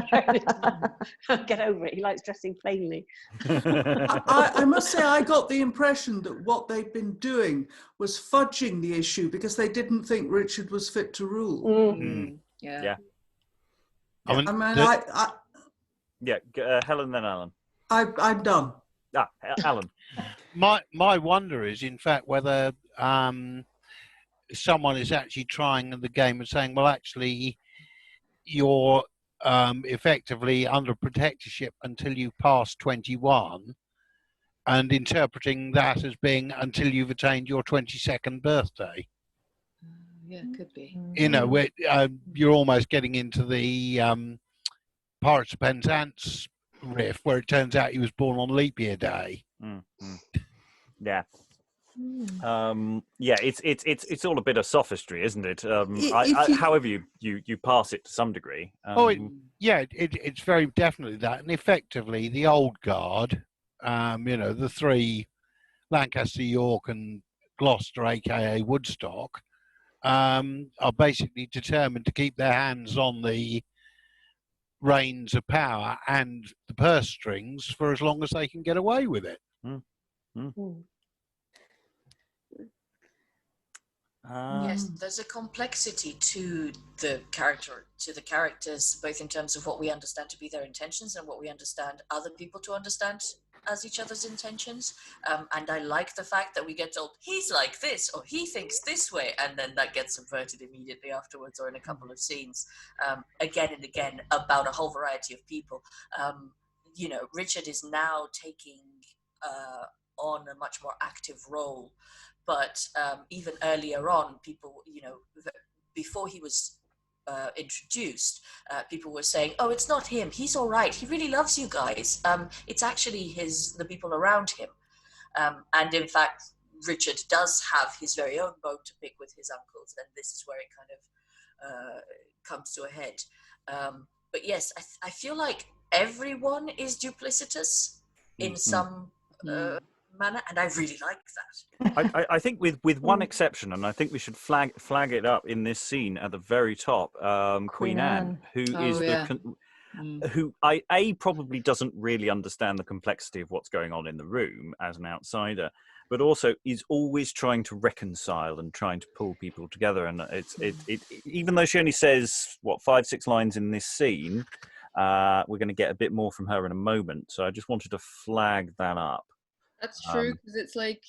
get over it. He likes dressing plainly. I must say, I got the impression that what they'd been doing was fudging the issue because they didn't think Richard was fit to rule. Yeah. Helen, then Alan. I'm done. Alan. My wonder is, in fact, whether someone is actually trying the game and saying, well, actually, you're effectively under protectorship until you pass 21, and interpreting that as being until you've attained your 22nd birthday. Yeah, could be. You're almost getting into the Pirates of Penzance riff, where it turns out he was born on leap year day. Yeah. It's all a bit of sophistry, isn't it? However you pass it to some degree. It's very definitely that, and effectively the old guard, the three, Lancaster, York, and Gloucester, aka Woodstock, are basically determined to keep their hands on the reins of power and the purse strings for as long as they can get away with it. Yes, there's a complexity to the characters, both in terms of what we understand to be their intentions and what we understand other people to understand as each other's intentions. And I like the fact that we get told, he's like this, or he thinks this way, and then that gets subverted immediately afterwards, or in a couple of scenes, again and again, about a whole variety of people. Richard is now taking on a much more active role. But even earlier on, people, before he was introduced, people were saying, "Oh, it's not him. He's all right. He really loves you guys. It's actually the people around him." And in fact, Richard does have his very own bone to pick with his uncles, and this is where it kind of comes to a head. But yes, I feel like everyone is duplicitous in some manner, and I really like that. I think with one exception, and I think we should flag it up in this scene at the very top, Queen Anne, who who probably doesn't really understand the complexity of what's going on in the room as an outsider, but also is always trying to reconcile and trying to pull people together. And even though she only says 5-6 lines in this scene, we're going to get a bit more from her in a moment. So I just wanted to flag that up. That's true, because it's like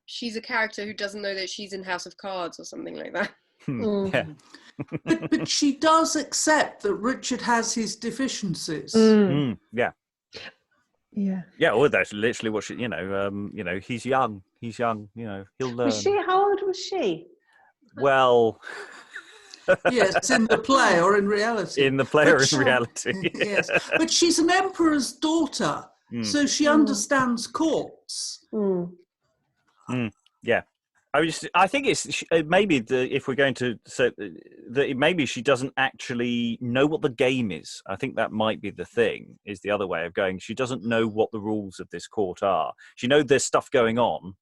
she's a character who doesn't know that she's in House of Cards or something like that. Yeah. but she does accept that Richard has his deficiencies. Yeah. Yeah. Yeah, well, that's literally what she, he's young, he'll learn. Was she? How old was she? Well, yes, in the play or in reality. In the play or in reality. Yes, but she's an emperor's daughter, so she understands courts. Yeah. I think it's maybe if we're going to say that maybe she doesn't actually know what the game is. I think that might be the thing. Is the other way of going. She doesn't know what the rules of this court are. She knows there's stuff going on,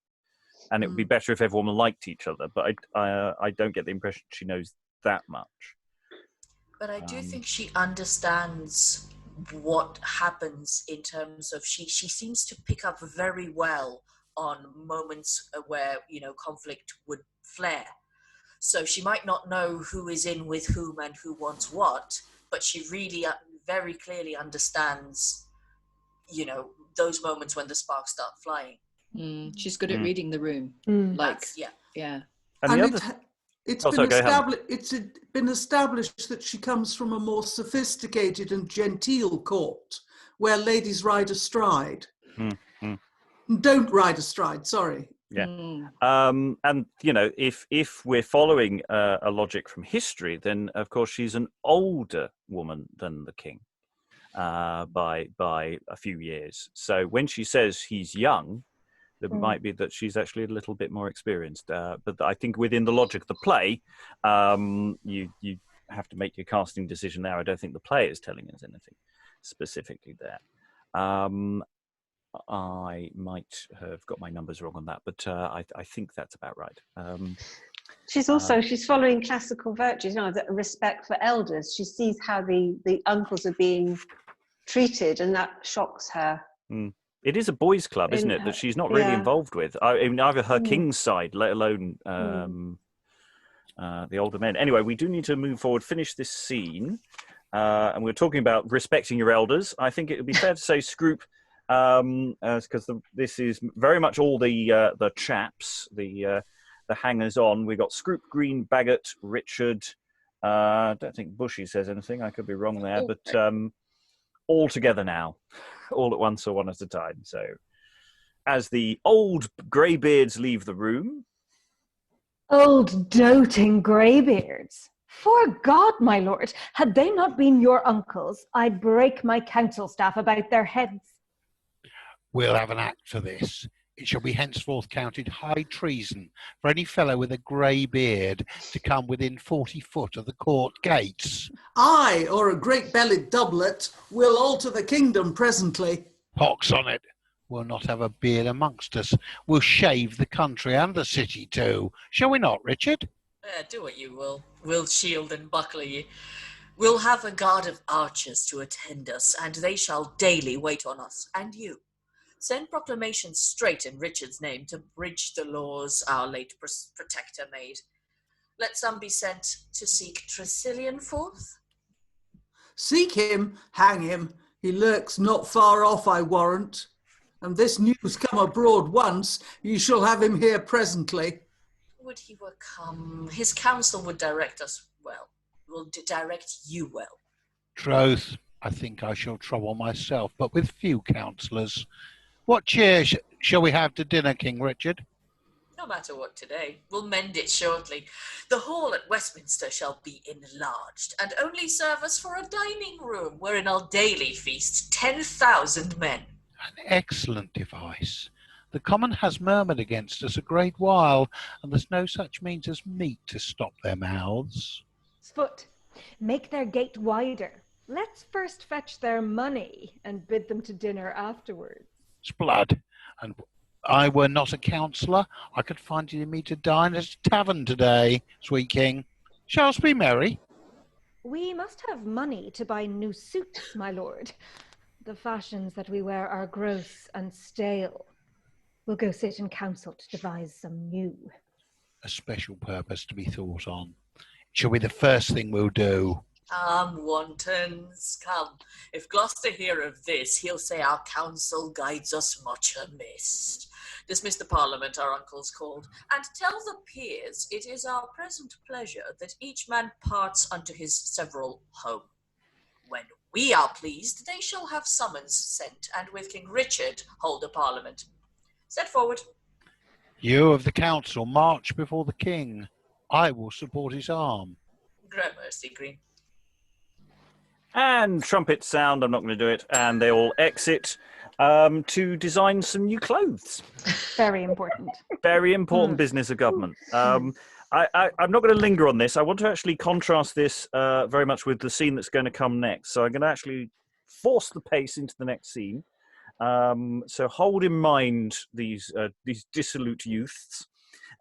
and it would be better if everyone liked each other. But I don't get the impression she knows that much. But I do think she understands what happens in terms of she seems to pick up very well on moments where conflict would flare. So she might not know who is in with whom and who wants what, but she really very clearly understands those moments when the sparks start flying. She's good at reading the room. Yeah. It's been established that she comes from a more sophisticated and genteel court where ladies ride astride. Don't ride astride, sorry. Yeah. And if we're following a logic from history, then of course she's an older woman than the king by a few years. So when she says he's young, it might be that she's actually a little bit more experienced. But I think within the logic of the play, you have to make your casting decision there. I don't think the play is telling us anything specifically there. I might have got my numbers wrong on that, but I think that's about right. She's following classical virtues, the respect for elders. She sees how the uncles are being treated, and that shocks her. It is a boys' club, isn't it, that she's not really involved with? I mean, either her king's side, let alone the older men. Anyway, we do need to move forward, finish this scene, and we're talking about respecting your elders. I think it would be fair to say, Scroop, because this is very much all the chaps, the hangers-on. We've got Scroop, Greene, Bagot, Richard. I don't think Bushy says anything. I could be wrong there, but all together now, all at once or one at a time. So as the old greybeards leave the room. Old doting greybeards. For God, my lord, had they not been your uncles, I'd break my council staff about their heads. We'll have an act for this. It shall be henceforth counted high treason for any fellow with a grey beard to come within 40 foot of the court gates. I, or a great-bellied doublet, will alter the kingdom presently. Pox on it. We'll not have a beard amongst us. We'll shave the country and the city too. Shall we not, Richard? Do what you will. We'll shield and buckler ye. We'll have a guard of archers to attend us, and they shall daily wait on us, and you. Send proclamations straight in Richard's name to bridge the laws our late protector made. Let some be sent to seek Tresilian forth. Seek him, hang him. He lurks not far off, I warrant. And this news come abroad once, ye shall have him here presently. Would he were come, his counsel would direct us well, will direct you well. Troth, I think I shall trouble myself, but with few counsellors. What cheer shall we have to dinner, King Richard? No matter what today, we'll mend it shortly. The hall at Westminster shall be enlarged, and only serve us for a dining room, wherein I'll daily feast 10,000 men. An excellent device. The common has murmured against us a great while, and there's no such means as meat to stop their mouths. Foot, make their gate wider. Let's first fetch their money and bid them to dinner afterwards. Sblood, and I were not a counsellor, I could find you me to dine at a tavern today, sweet king. Shall's be merry? We must have money to buy new suits, my lord. The fashions that we wear are gross and stale. We'll go sit in council to devise some new. A special purpose to be thought on. It shall be the first thing we'll do. Wantons, come. If Gloucester hear of this, he'll say our counsel guides us much amiss. Dismiss the Parliament, our uncles called, and tell the peers it is our present pleasure that each man parts unto his several home. When we are pleased, they shall have summons sent, and with King Richard hold a Parliament. Set forward. You of the council march before the king. I will support his arm. Gramercy, Greene. And trumpets sound, I'm not going to do it, and they all exit to design some new clothes. Very important. Very important business of government. I'm not going to linger on this. I want to actually contrast this very much with the scene that's going to come next. So I'm going to actually force the pace into the next scene. So hold in mind these dissolute youths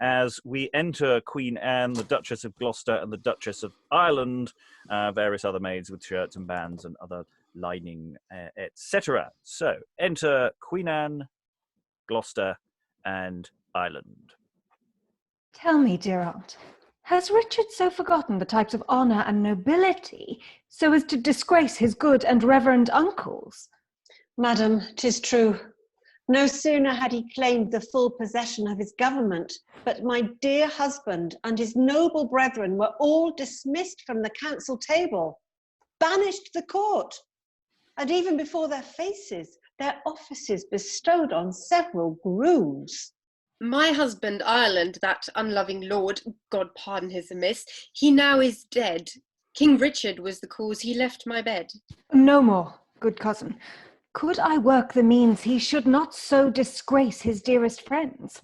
as we enter Queen Anne, the Duchess of Gloucester, and the Duchess of Ireland, various other maids with shirts and bands and other lining, etc. So enter Queen Anne, Gloucester, and Ireland. Tell me, dear aunt, has Richard so forgotten the types of honour and nobility so as to disgrace his good and reverend uncles? Madam, 'tis true. No sooner had he claimed the full possession of his government, but my dear husband and his noble brethren were all dismissed from the council table, banished the court, and even before their faces, their offices bestowed on several grooms. My husband, Ireland, that unloving lord, God pardon his amiss, he now is dead. King Richard was the cause he left my bed. No more, good cousin. Could I work the means he should not so disgrace his dearest friends?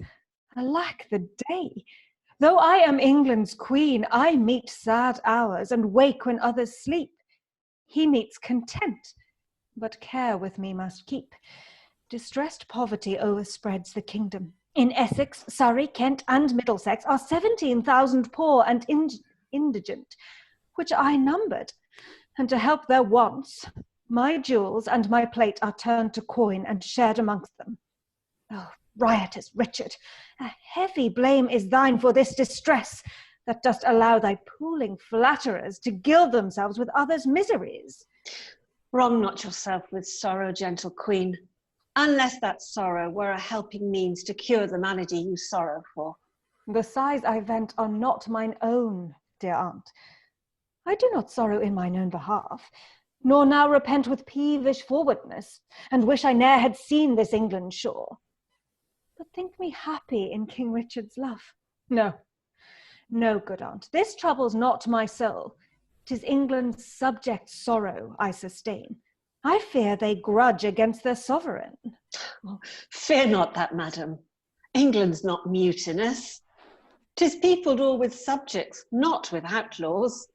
Alack the day! Though I am England's queen, I meet sad hours and wake when others sleep. He meets content, but care with me must keep. Distressed poverty overspreads the kingdom. In Essex, Surrey, Kent, and Middlesex are 17,000 poor and indigent, which I numbered, and to help their wants, my jewels and my plate are turned to coin and shared amongst them. Oh, riotous Richard, a heavy blame is thine for this distress, that dost allow thy pooling flatterers to gild themselves with others' miseries. Wrong not yourself with sorrow, gentle queen, unless that sorrow were a helping means to cure the malady you sorrow for. The sighs I vent are not mine own, dear aunt. I do not sorrow in mine own behalf, nor now repent with peevish forwardness, and wish I ne'er had seen this England shore. But think me happy in King Richard's love. No, no, good aunt, this troubles not my soul. 'Tis England's subject sorrow I sustain. I fear they grudge against their sovereign. Oh, fear not that, madam. England's not mutinous. 'Tis peopled all with subjects, not with outlaws.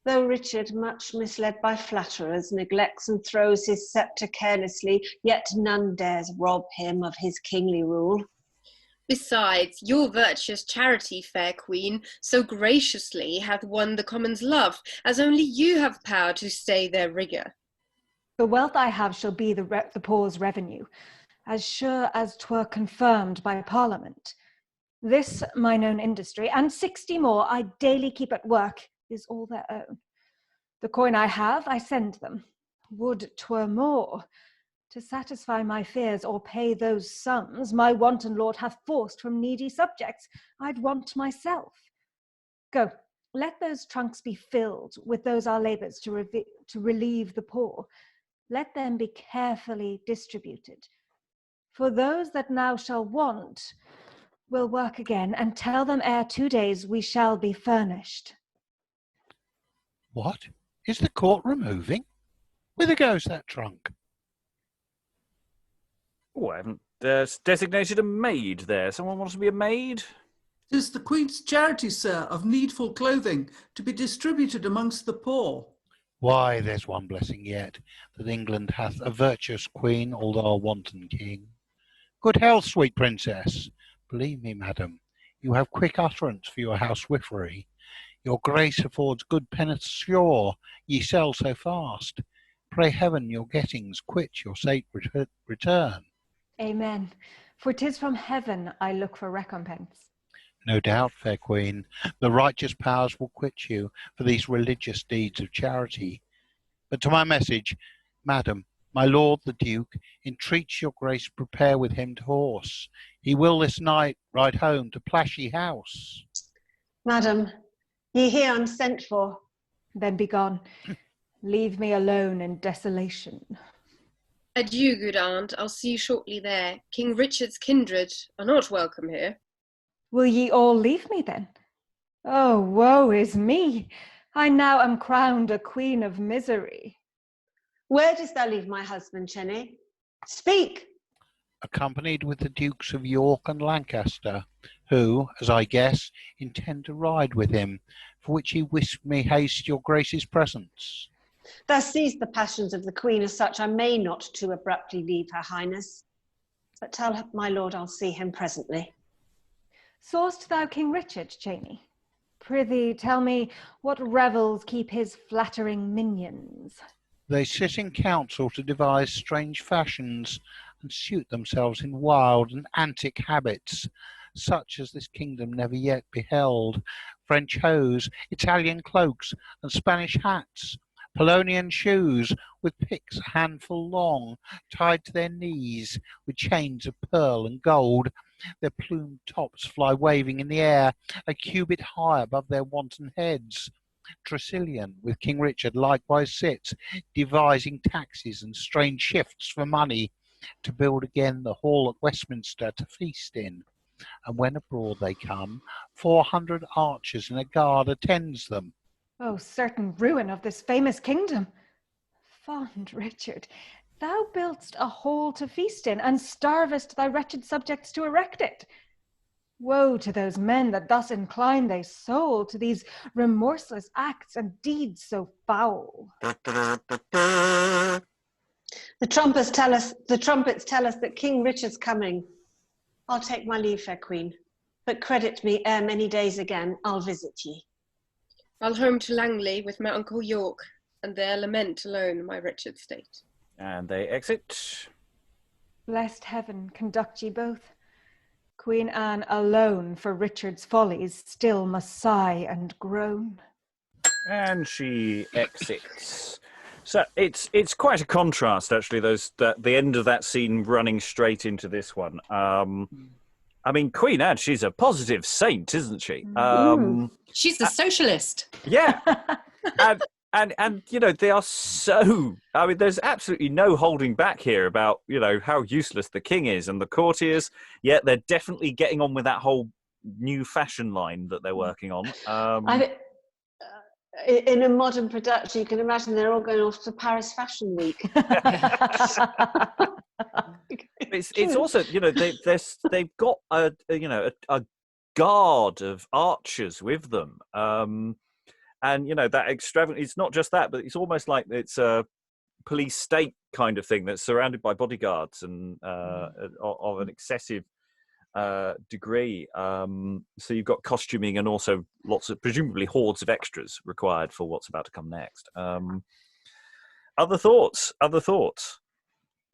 Though Richard, much misled by flatterers, neglects and throws his sceptre carelessly, yet none dares rob him of his kingly rule. Besides, your virtuous charity, fair queen, so graciously hath won the commons' love, as only you have power to stay their rigour. The wealth I have shall be the poor's revenue, as sure as 'twere confirmed by Parliament. This mine own industry, and 60 more I daily keep at work, is all their own. The coin I have, I send them. Would 'twere more, to satisfy my fears or pay those sums my wanton lord hath forced from needy subjects, I'd want myself. Go, let those trunks be filled with those our labours to relieve the poor. Let them be carefully distributed. For those that now shall want will work again, and tell them ere 2 days we shall be furnished. What? Is the court removing? Whither goes that trunk? Oh, I haven't designated a maid there. Someone wants to be a maid? 'Tis the Queen's charity, sir, of needful clothing, to be distributed amongst the poor. Why, there's one blessing yet, that England hath a virtuous queen, although a wanton king. Good health, sweet princess. Believe me, madam, you have quick utterance for your housewifery. Your grace affords good penance sure, ye sell so fast. Pray heaven your gettings quit your safe return. Amen. For 'tis from heaven I look for recompense. No doubt, fair queen, the righteous powers will quit you for these religious deeds of charity. But to my message, madam, my lord the duke entreats your grace prepare with him to horse. He will this night ride home to Plashy House. Madam, ye hear I'm sent for. Then be gone. Leave me alone in desolation. Adieu, good aunt. I'll see you shortly there. King Richard's kindred are not welcome here. Will ye all leave me then? Oh, woe is me! I now am crowned a queen of misery. Where dost thou leave my husband, Cheney? Speak! Accompanied with the Dukes of York and Lancaster, who, as I guess, intend to ride with him, for which he wished me haste your grace's presence. Thou seest the passions of the Queen as such, I may not too abruptly leave her highness. But tell my lord I'll see him presently. Saw'st thou King Richard, Cheney? Prithee, tell me what revels keep his flattering minions. They sit in council to devise strange fashions, and suit themselves in wild and antic habits, such as this kingdom never yet beheld. French hose, Italian cloaks, and Spanish hats, Polonian shoes, with picks a handful long, tied to their knees with chains of pearl and gold. Their plumed tops fly waving in the air, a cubit high above their wanton heads. Tresilian with King Richard likewise sits, devising taxes and strange shifts for money, to build again the hall at Westminster to feast in. And when abroad they come, 400 archers in a guard attends them. Oh, certain ruin of this famous kingdom! Fond Richard, thou build'st a hall to feast in, and starvest thy wretched subjects to erect it. Woe to those men that thus incline their soul to these remorseless acts and deeds so foul. The trumpets tell us that King Richard's coming. I'll take my leave, fair queen, but credit me, ere many days again I'll visit ye. I'll home to Langley with my uncle York, and there lament alone my wretched state. And they exit. Blessed heaven conduct ye both. Queen Anne alone for Richard's follies still must sigh and groan. And she exits. So it's quite a contrast, actually. The end of that scene running straight into this one. I mean, Queen Anne, she's a positive saint, isn't she? She's a socialist. Yeah, and you know, they are so. I mean, there's absolutely no holding back here about, you know, how useless the king is and the courtiers. Yet they're definitely getting on with that whole new fashion line that they're working on. In a modern production, you can imagine they're all going off to Paris Fashion Week. It's also, you know, they've got a guard of archers with them, and you know that extravagant. It's not just that, but it's almost like it's a police state kind of thing that's surrounded by bodyguards and of an excessive degree. So you've got costuming and also lots of presumably hordes of extras required for what's about to come next. Other thoughts?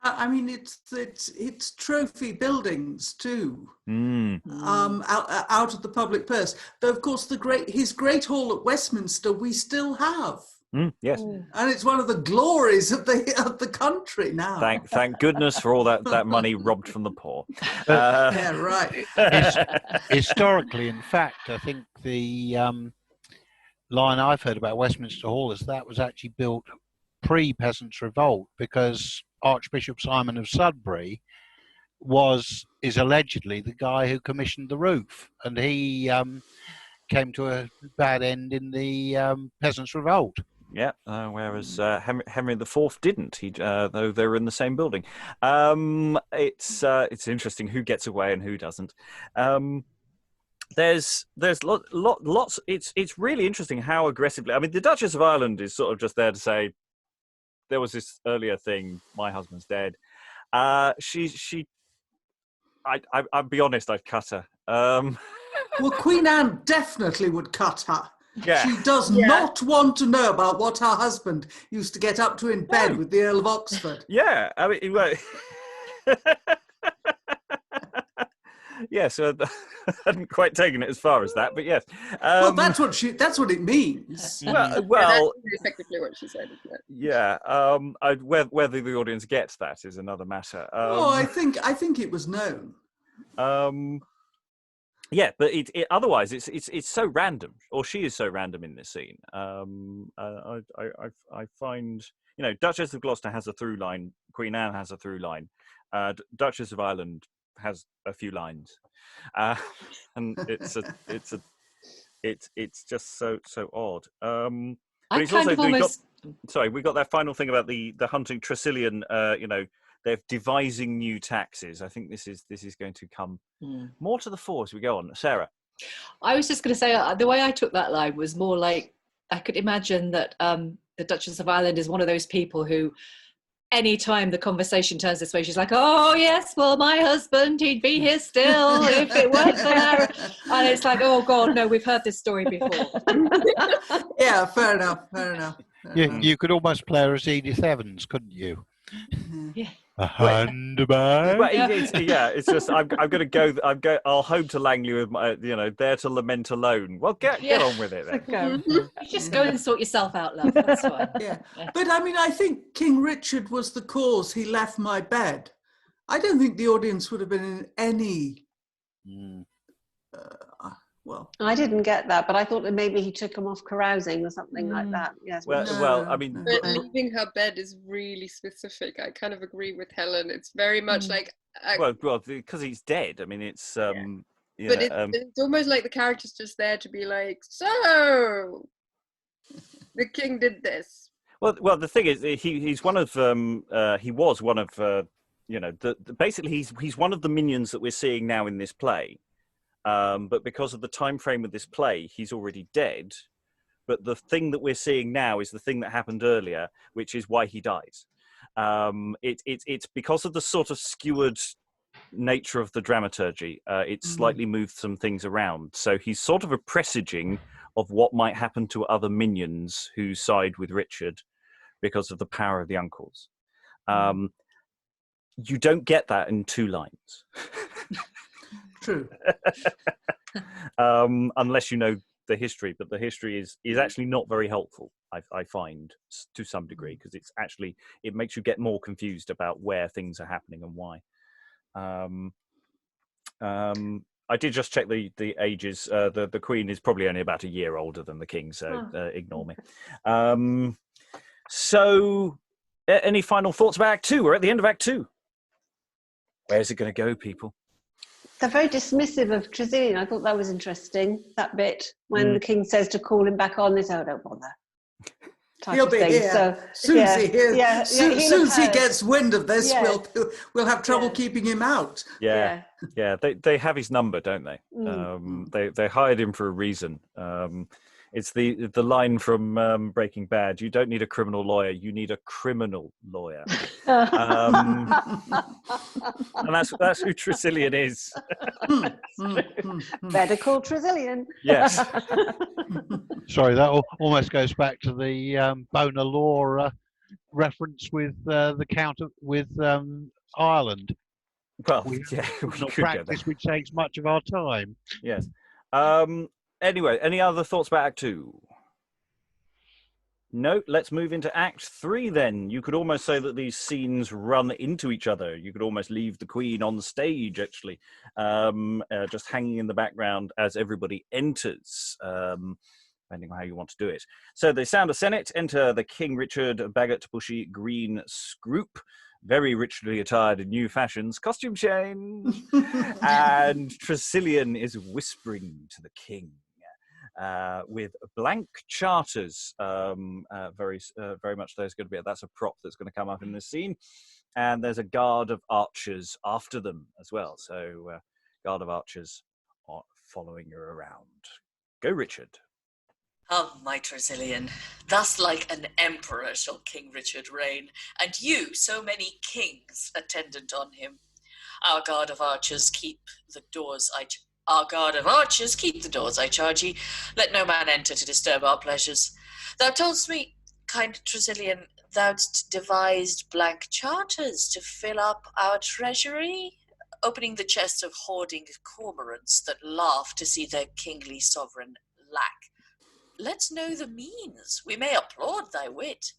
I mean, it's trophy buildings too, out of the public purse. Though, of course, his great hall at Westminster we still have. Yes, and it's one of the glories of the country now. Thank goodness for all that money robbed from the poor. Yeah, right. Historically, in fact, I think the line I've heard about Westminster Hall is that was actually built pre-Peasants' Revolt, because Archbishop Simon of Sudbury is allegedly the guy who commissioned the roof, and he came to a bad end in the Peasants' Revolt. Yeah, whereas Henry IV didn't. He, though they were in the same building. It's interesting who gets away and who doesn't. There's lots. It's really interesting how aggressively. I mean, the Duchess of Ireland is sort of just there to say there was this earlier thing. My husband's dead. I'll be honest. I'd cut her. Well, Queen Anne definitely would cut her. Yeah. She does not want to know about what her husband used to get up to in bed with the Earl of Oxford. Yeah, I mean, well, yes, I hadn't quite taken it as far as that, but yes. Well, that's what it means. Well, that's effectively what she said, isn't it? yeah. Whether the audience gets that is another matter. I think it was known. Yeah, but otherwise it's so random, or she is so random in this scene. I find, Duchess of Gloucester has a through line. Queen Anne has a through line. Duchess of Ireland has a few lines, and it's just so odd. But it's also we got that final thing about the hunting Tresilian. They're devising new taxes. I think this is going to come more to the fore as we go on. Sarah? I was just going to say, the way I took that line was more like, I could imagine that the Duchess of Ireland is one of those people who, any time the conversation turns this way, she's like, oh yes, well, my husband, he'd be here still if it weren't for her. And it's like, oh God, no, we've heard this story before. Yeah, fair enough. You could almost play her as Edith Evans, couldn't you? Yeah. A handbag. Well, it's just I'm going to go. I'll home to Langley with my, there to lament alone. Well, get on with it then. You just go and sort yourself out, love. That's fine. Yeah, but I mean, I think King Richard was the cause he left my bed. I don't think the audience would have been in any. Well, I didn't get that, but I thought that maybe he took him off carousing or something like that. Yes. I mean, but leaving her bed is really specific. I kind of agree with Helen. It's very much like well, because he's dead. I mean, it's but it's almost like the character's just there to be like, so the king did this. Well, the thing is, he's one of he was one of basically he's one of the minions that we're seeing now in this play. But because of the time frame of this play, he's already dead. But the thing that we're seeing now is the thing that happened earlier, which is why he dies. It's because of the sort of skewered nature of the dramaturgy. It's slightly moved some things around. So he's sort of a presaging of what might happen to other minions who side with Richard because of the power of the uncles. You don't get that in 2 lines. True. Unless you know the history, but the history is actually not very helpful, I find, to some degree, because it makes you get more confused about where things are happening and why. I did just check the ages. The Queen is probably only about a year older than the King, so ignore me. So, any final thoughts about Act 2? We're at the end of Act 2. Where's it going to go, people? They're very dismissive of Tresilian. I thought that was interesting, that bit, when the king says to call him back on, they say, oh, don't bother. He'll be here. So, soon as he gets wind of this, we'll have trouble keeping him out. Yeah. They have his number, don't they? They hired him for a reason. It's the line from Breaking Bad. You don't need a criminal lawyer. You need a criminal lawyer. And that's who Tresilian is. Better call Tresilian. Yes. Sorry, that almost goes back to the Bona Law reference with the Count with Ireland. Well, we could practice, which takes much of our time. Yes. Anyway, any other thoughts about Act 2? No, let's move into Act 3 then. You could almost say that these scenes run into each other. You could almost leave the Queen on stage, actually, just hanging in the background as everybody enters, depending on how you want to do it. So the sound of Senate, enter the King Richard, Bagot, Bushy, Greene, Scroop. very richly attired in new fashions, costume change, and Tresilian is whispering to the king with blank charters. Very much there's going to be that's a prop that's going to come up in this scene, and there's a guard of archers after them as well. So guard of archers are following you around. Go, Richard. My Tresilian, thus like an emperor shall King Richard reign, and you so many kings attendant on him. Our guard of archers keep the doors, I charge ye. Let no man enter to disturb our pleasures. Thou toldst me, kind Tresilian, thou'dst devised blank charters to fill up our treasury, opening the chests of hoarding cormorants that laugh to see their kingly sovereign lack. Let's know the means. We may applaud thy wit.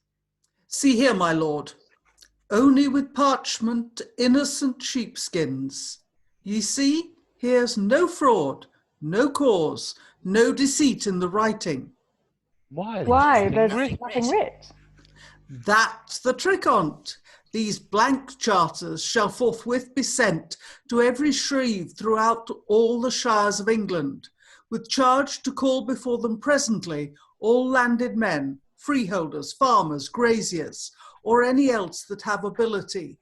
See here, my lord. Only with parchment, innocent sheepskins. Ye see, here's no fraud, no cause, no deceit in the writing. Why? There's nothing writ. That's the trick on't. These blank charters shall forthwith be sent to every shreve throughout all the shires of England, with charge to call before them presently all landed men, freeholders, farmers, graziers, or any else that have ability.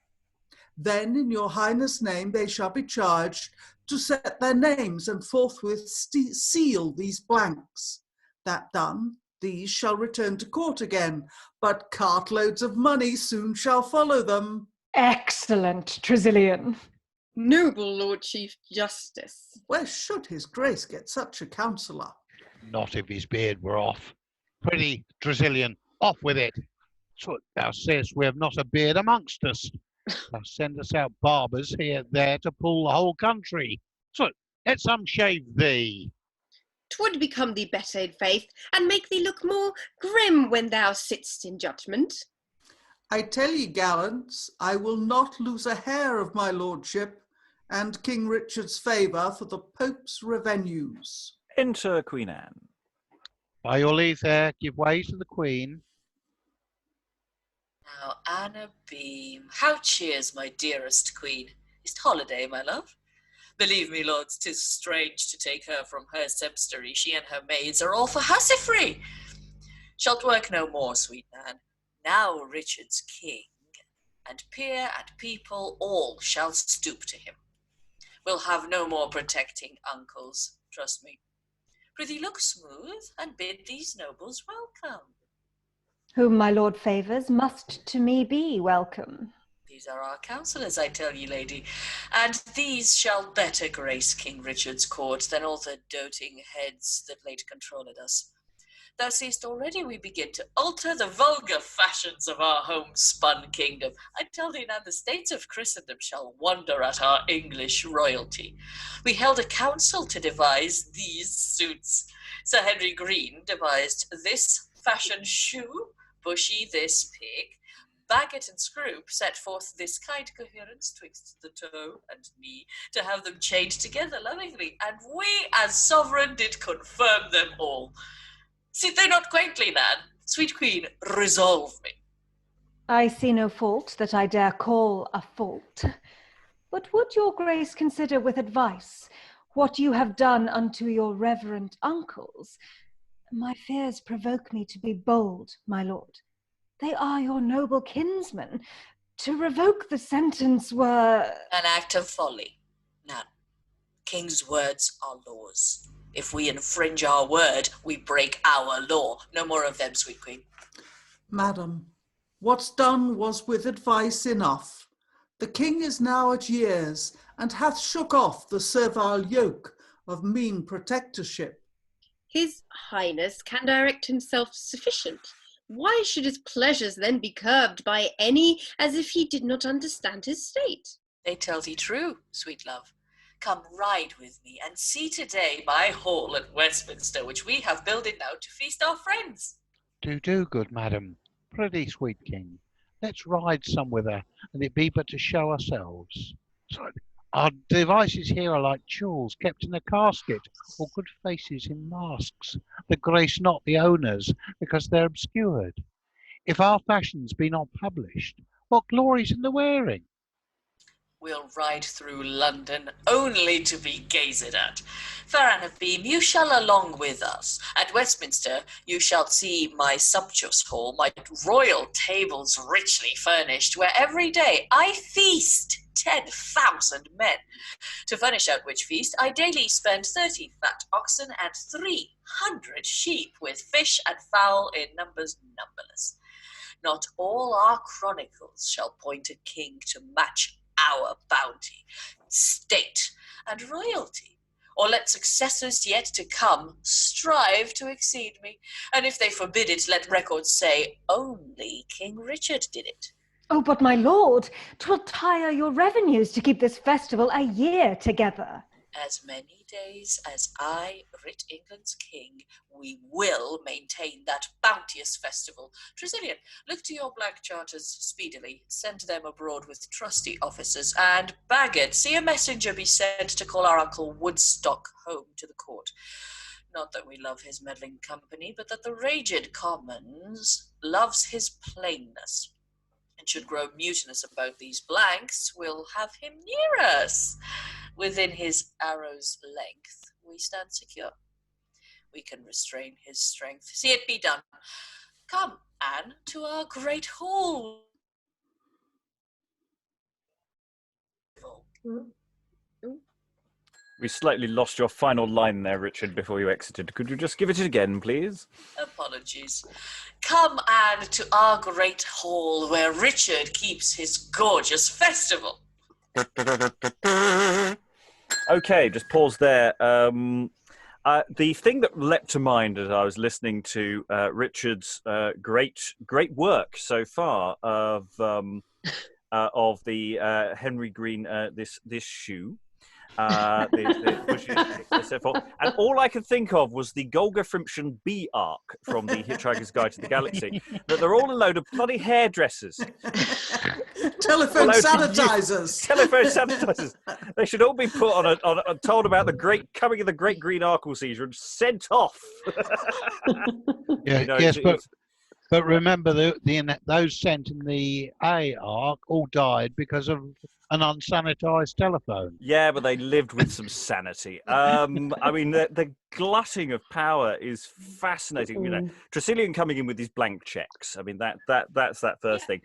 Then in your highness' name they shall be charged to set their names and forthwith seal these blanks. That done, these shall return to court again, but cartloads of money soon shall follow them. Excellent, Tresilian. Noble Lord Chief Justice. Where should his grace get such a counsellor? Not if his beard were off. Pretty Tresilian, off with it. So thou sayest we have not a beard amongst us. Thou send us out barbers here there to pull the whole country. So let some shave thee. 'Twould become thee better in faith, and make thee look more grim when thou sitt'st in judgment. I tell ye, gallants, I will not lose a hair of my lordship and King Richard's favour for the Pope's revenues. Enter Queen Anne. By your leave there, give way to the Queen. Now, Anna Beam, how cheers my dearest queen? Is't holiday, my love? Believe me, lords, 'tis strange to take her from her sebstery. She and her maids are all for hussifry. Shalt work no more, sweet Nan. Now Richard's king, and peer and people all shall stoop to him. We'll have no more protecting uncles, trust me. Prithee look smooth, and bid these nobles welcome. Whom my lord favours must to me be welcome. These are our counsellors, I tell ye, lady, and these shall better grace King Richard's court than all the doting heads that late controlled us. Thou seest already we begin to alter the vulgar fashions of our homespun kingdom. I tell thee now the states of Christendom shall wonder at our English royalty. We held a council to devise these suits. Sir Henry Greene devised this fashion shoe, Bushy this pig, Bagot and Scroop set forth this kind coherence twixt the toe and knee, to have them chained together lovingly, and we as sovereign did confirm them all. Sit they not quaintly, Nan? Sweet queen, resolve me. I see no fault that I dare call a fault. But would your grace consider with advice what you have done unto your reverend uncles? My fears provoke me to be bold, my lord. They are your noble kinsmen. To revoke the sentence were... An act of folly. Nan, king's words are laws. If we infringe our word, we break our law. No more of them, sweet queen. Madam, what's done was with advice enough. The king is now at years, and hath shook off the servile yoke of mean protectorship. His Highness can direct himself sufficient. Why should his pleasures then be curbed by any, as if he did not understand his state? They tell thee true, sweet love. Come ride with me, and see today my hall at Westminster, which we have builded now to feast our friends. Do, good madam. Prithee, sweet king, let's ride some with her, and it be but to show ourselves. So, our devices here are like jewels kept in a casket, or good faces in masks, that grace not the owners, because they're obscured. If our fashions be not published, What glory's in the wearing? We'll ride through London only to be gazed at. Fair Beam, you shall along with us. At Westminster you shall see my sumptuous hall, my royal tables richly furnished, where every day I feast 10,000 men. To furnish out which feast, I daily spend 30 fat oxen and 300 sheep, with fish and fowl in numbers numberless. Not all our chronicles shall point a king to match our bounty, state, and royalty, or let successors yet to come strive to exceed me. And if they forbid it, let records say, only King Richard did it. Oh, but my lord, 'twill tire your revenues to keep this festival a year together. As many days as I, writ England's king, we will maintain that bounteous festival. Tresilian, look to your blank charters speedily, send them abroad with trusty officers, and Bagot, see a messenger be sent to call our uncle Woodstock home to the court. Not that we love his meddling company, but that the raged Commons loves his plainness, and should grow mutinous about these blanks, we'll have him near us. Within his arrow's length, we stand secure. We can restrain his strength. See it be done. Come, Anne, to our great hall. We slightly lost your final line there, Richard, before you exited. Could you just give it again, please? Apologies. Come, Anne, to our great hall, where Richard keeps his gorgeous festival. Okay, just pause there. The thing that leapt to mind as I was listening to Richard's great work so far of the Henry Greene this shoe. The Bushy, and all I could think of was the Golga Frimption B arc from the Hitchhiker's Guide to the Galaxy. That they're all a load of bloody hairdressers. Telephone sanitizers. Telephone sanitizers. They should all be put on told about the coming of the Great Green Arkle Seizure and sent off. Yeah, yes, but remember those sent in the A arc all died because of an unsanitized telephone. Yeah, but they lived with some sanity. I mean, the glutting of power is fascinating. You know, Tresilian coming in with these blank checks. I mean, that's that first thing.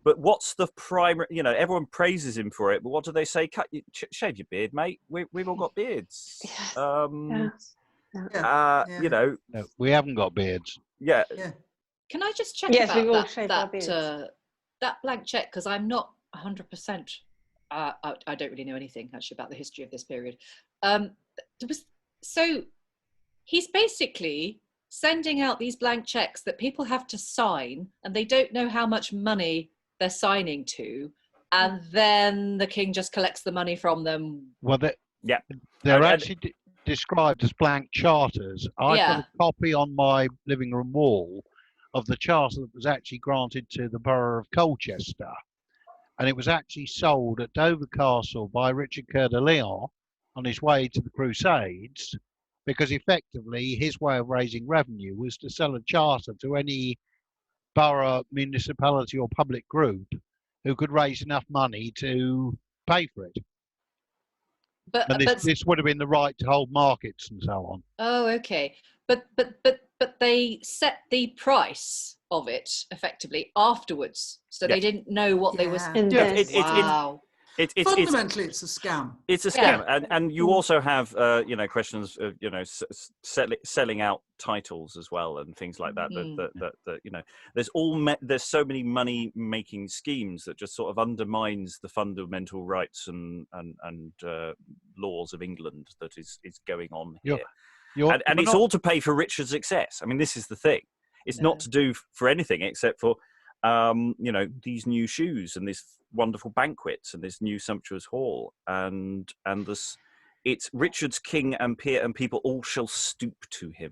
But what's the primary? You know, everyone praises him for it, but what do they say? Shave your beard, mate. We've all got beards. You know, no, we haven't got beards. Yeah. Can I just check about that blank check? Because I'm not 100%. I don't really know anything actually about the history of this period. So he's basically sending out these blank checks that people have to sign, and they don't know how much money they're signing to, and then the king just collects the money from them. Well, they're actually described as blank charters. I've got a copy on my living room wall of the charter that was actually granted to the borough of Colchester. And it was actually sold at Dover Castle by Richard Coeur de Lion on his way to the Crusades, because effectively his way of raising revenue was to sell a charter to any borough, municipality or public group who could raise enough money to pay for it. And this would have been the right to hold markets and so on. Oh, okay. But they set the price of it effectively afterwards, so they didn't know what they were. Wow. Fundamentally, it's a scam. It's a scam, and you also have questions of selling out titles as well and things like that. That there's so many money making schemes that just sort of undermines the fundamental rights and laws of England that is going on here. And it's all to pay for Richard's success. I mean, this is the thing. It's not to do for anything except for these new shoes and this wonderful banquets and this new sumptuous hall and this. It's Richard's king and peer and people all shall stoop to him.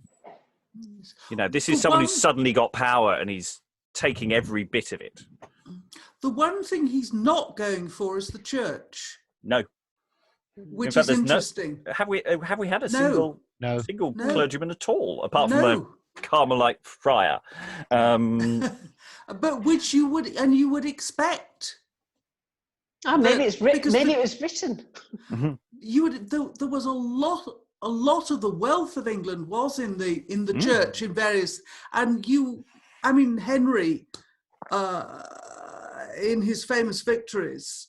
You know, this is someone who's suddenly got power and he's taking every bit of it. The one thing he's not going for is the church. No. Which is interesting. Have we had a single clergyman at all, apart from Carmelite friar. But which you would expect. Oh, maybe it was written. Mm-hmm. There was a lot of the wealth of England was in the church in various, and Henry, in his famous victories,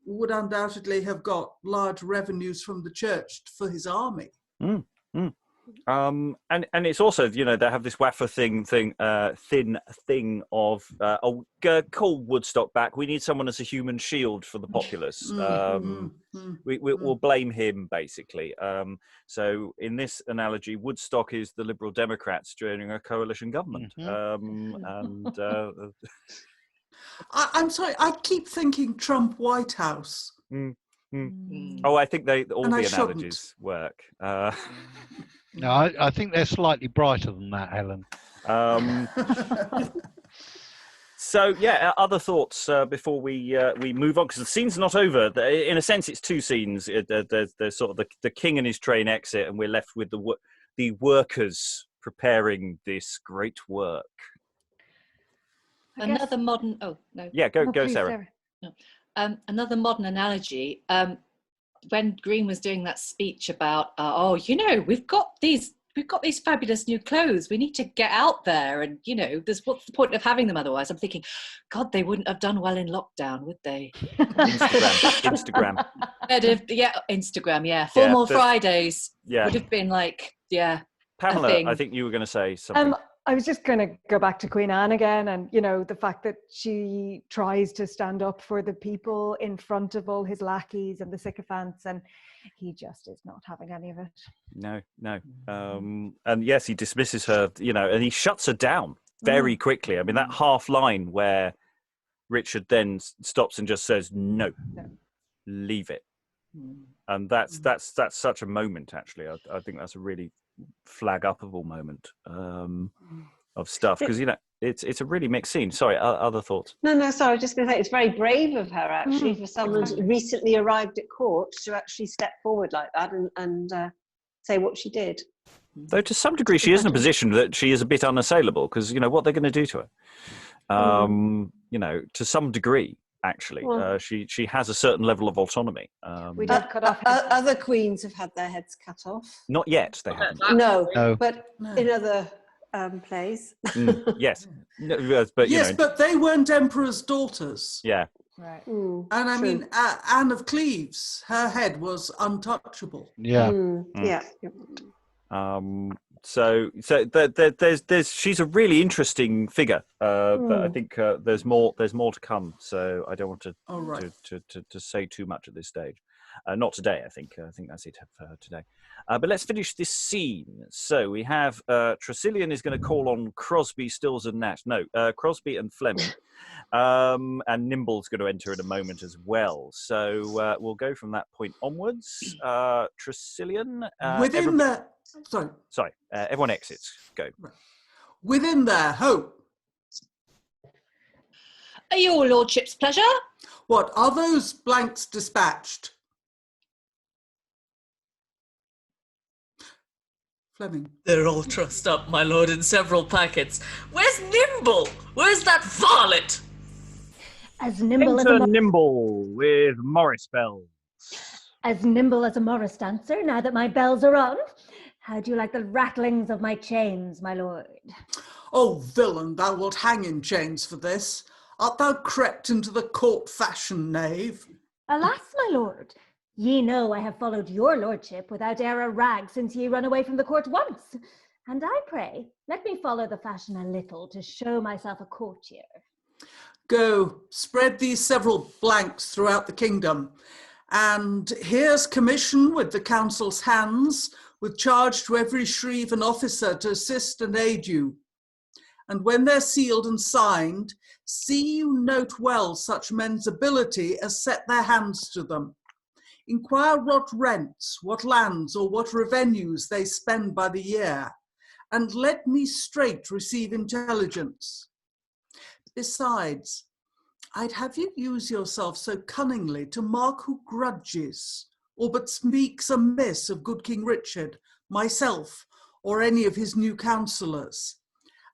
would undoubtedly have got large revenues from the church for his army. Mm, mm. And it's also, they have this wafer thin thing of call Woodstock back. We need someone as a human shield for the populace. We'll blame him basically. So in this analogy, Woodstock is the Liberal Democrats joining a coalition government. I'm sorry, I keep thinking Trump White House. Oh, I think all the analogies work. No, I think they're slightly brighter than that, Helen. So, yeah, other thoughts before we move on, because the scene's not over. In a sense, it's two scenes. There's sort of the king and his train exit, and we're left with the workers preparing this great work. Another modern... Oh, no. Yeah, go, please, Sarah. No. Another modern analogy... when Greene was doing that speech about, we've got these fabulous new clothes. We need to get out there, and what's the point of having them otherwise? I'm thinking, God, they wouldn't have done well in lockdown, would they? Instagram. Instagram. Yeah, Four More Fridays. Yeah, would have been like, Pamela, I think you were going to say something. I was just going to go back to Queen Anne again, and the fact that she tries to stand up for the people in front of all his lackeys and the sycophants, and he just is not having any of it. No. And yes, he dismisses her, and he shuts her down very quickly. I mean, that half line where Richard then stops and just says, "No, leave it," and that's such a moment. Actually, I think that's a really flag-upable moment of stuff, because it's a really mixed scene. Sorry, other thoughts? No, sorry, I was just going to say it's very brave of her actually for someone who's recently arrived at court to actually step forward like that and say what she did. Though to some degree she is in a position that she is a bit unassailable, because what they're going to do to her, to some degree. Actually, she has a certain level of autonomy. We did cut off. Other queens have had their heads cut off. Not yet, they haven't. No. But in other plays. Yes, but but they weren't emperor's daughters. Yeah, right. And I mean, Anne of Cleves, her head was untouchable. Yeah, yeah. So there's she's a really interesting figure, but I think there's more to come. So I don't want to say too much at this stage. Not today, I think that's it for her today. But let's finish this scene. So we have Tresilian is going to call on Crosby, Stills and Nash. No, Crosby and Fleming. And Nimble's going to enter in a moment as well. So we'll go from that point onwards. Tresilian. Within the... Sorry. Everyone exits. Go. Within their hope. Are your lordship's pleasure? What, are those blanks dispatched? Fleming. They're all trussed up, my lord, in several packets. Where's Nimble? Where's that varlet? As nimble Enter as a Nimble with Morris bells. As nimble as a Morris dancer, now that my bells are on. How do you like the rattlings of my chains, my lord? Oh, villain, thou wilt hang in chains for this. Art thou crept into the court fashion, knave? Alas, my lord, ye know I have followed your lordship without e'er a rag since ye run away from the court once. And I pray, let me follow the fashion a little to show myself a courtier. Go, spread these several blanks throughout the kingdom. And here's commission with the council's hands, with charge to every shreve and officer to assist and aid you. And when they're sealed and signed, see you note well such men's ability as set their hands to them. Inquire what rents, what lands, or what revenues they spend by the year, and let me straight receive intelligence. Besides, I'd have you use yourself so cunningly to mark who grudges, or but speaks amiss of good King Richard, myself, or any of his new councillors.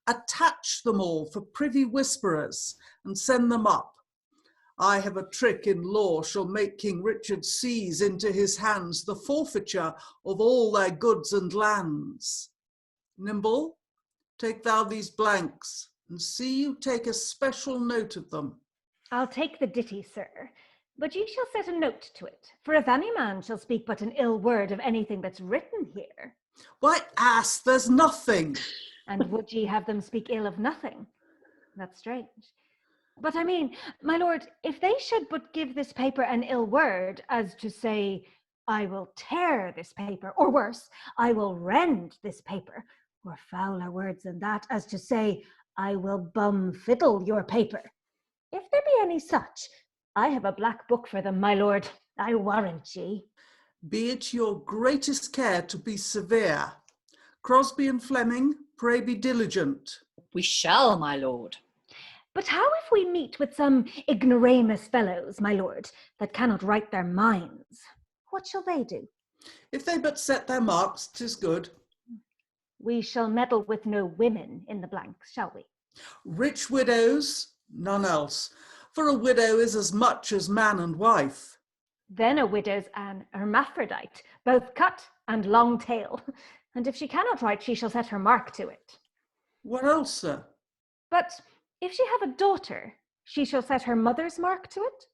Attach them all for privy whisperers and send them up. I have a trick in law shall make King Richard seize into his hands the forfeiture of all their goods and lands. Nimble, take thou these blanks, and see you take a special note of them. I'll take the ditty, sir, but ye shall set a note to it, for if any man shall speak but an ill word of anything that's written here. Why, ass, there's nothing. And would ye have them speak ill of nothing? That's strange. But I mean, my lord, if they should but give this paper an ill word, as to say, I will tear this paper, or worse, I will rend this paper, or fouler words than that, as to say, I will bum fiddle your paper. If there be any such, I have a black book for them, my lord, I warrant ye. Be it your greatest care to be severe. Crosby and Fleming, pray be diligent. We shall, my lord. But how if we meet with some ignoramus fellows, my lord, that cannot write their minds? What shall they do? If they but set their marks, 'tis good. We shall meddle with no women in the blanks, shall we? Rich widows, none else, for a widow is as much as man and wife. Then a widow's an hermaphrodite, both cut and long tail, and if she cannot write, she shall set her mark to it. What else, sir? But if she have a daughter, she shall set her mother's mark to it?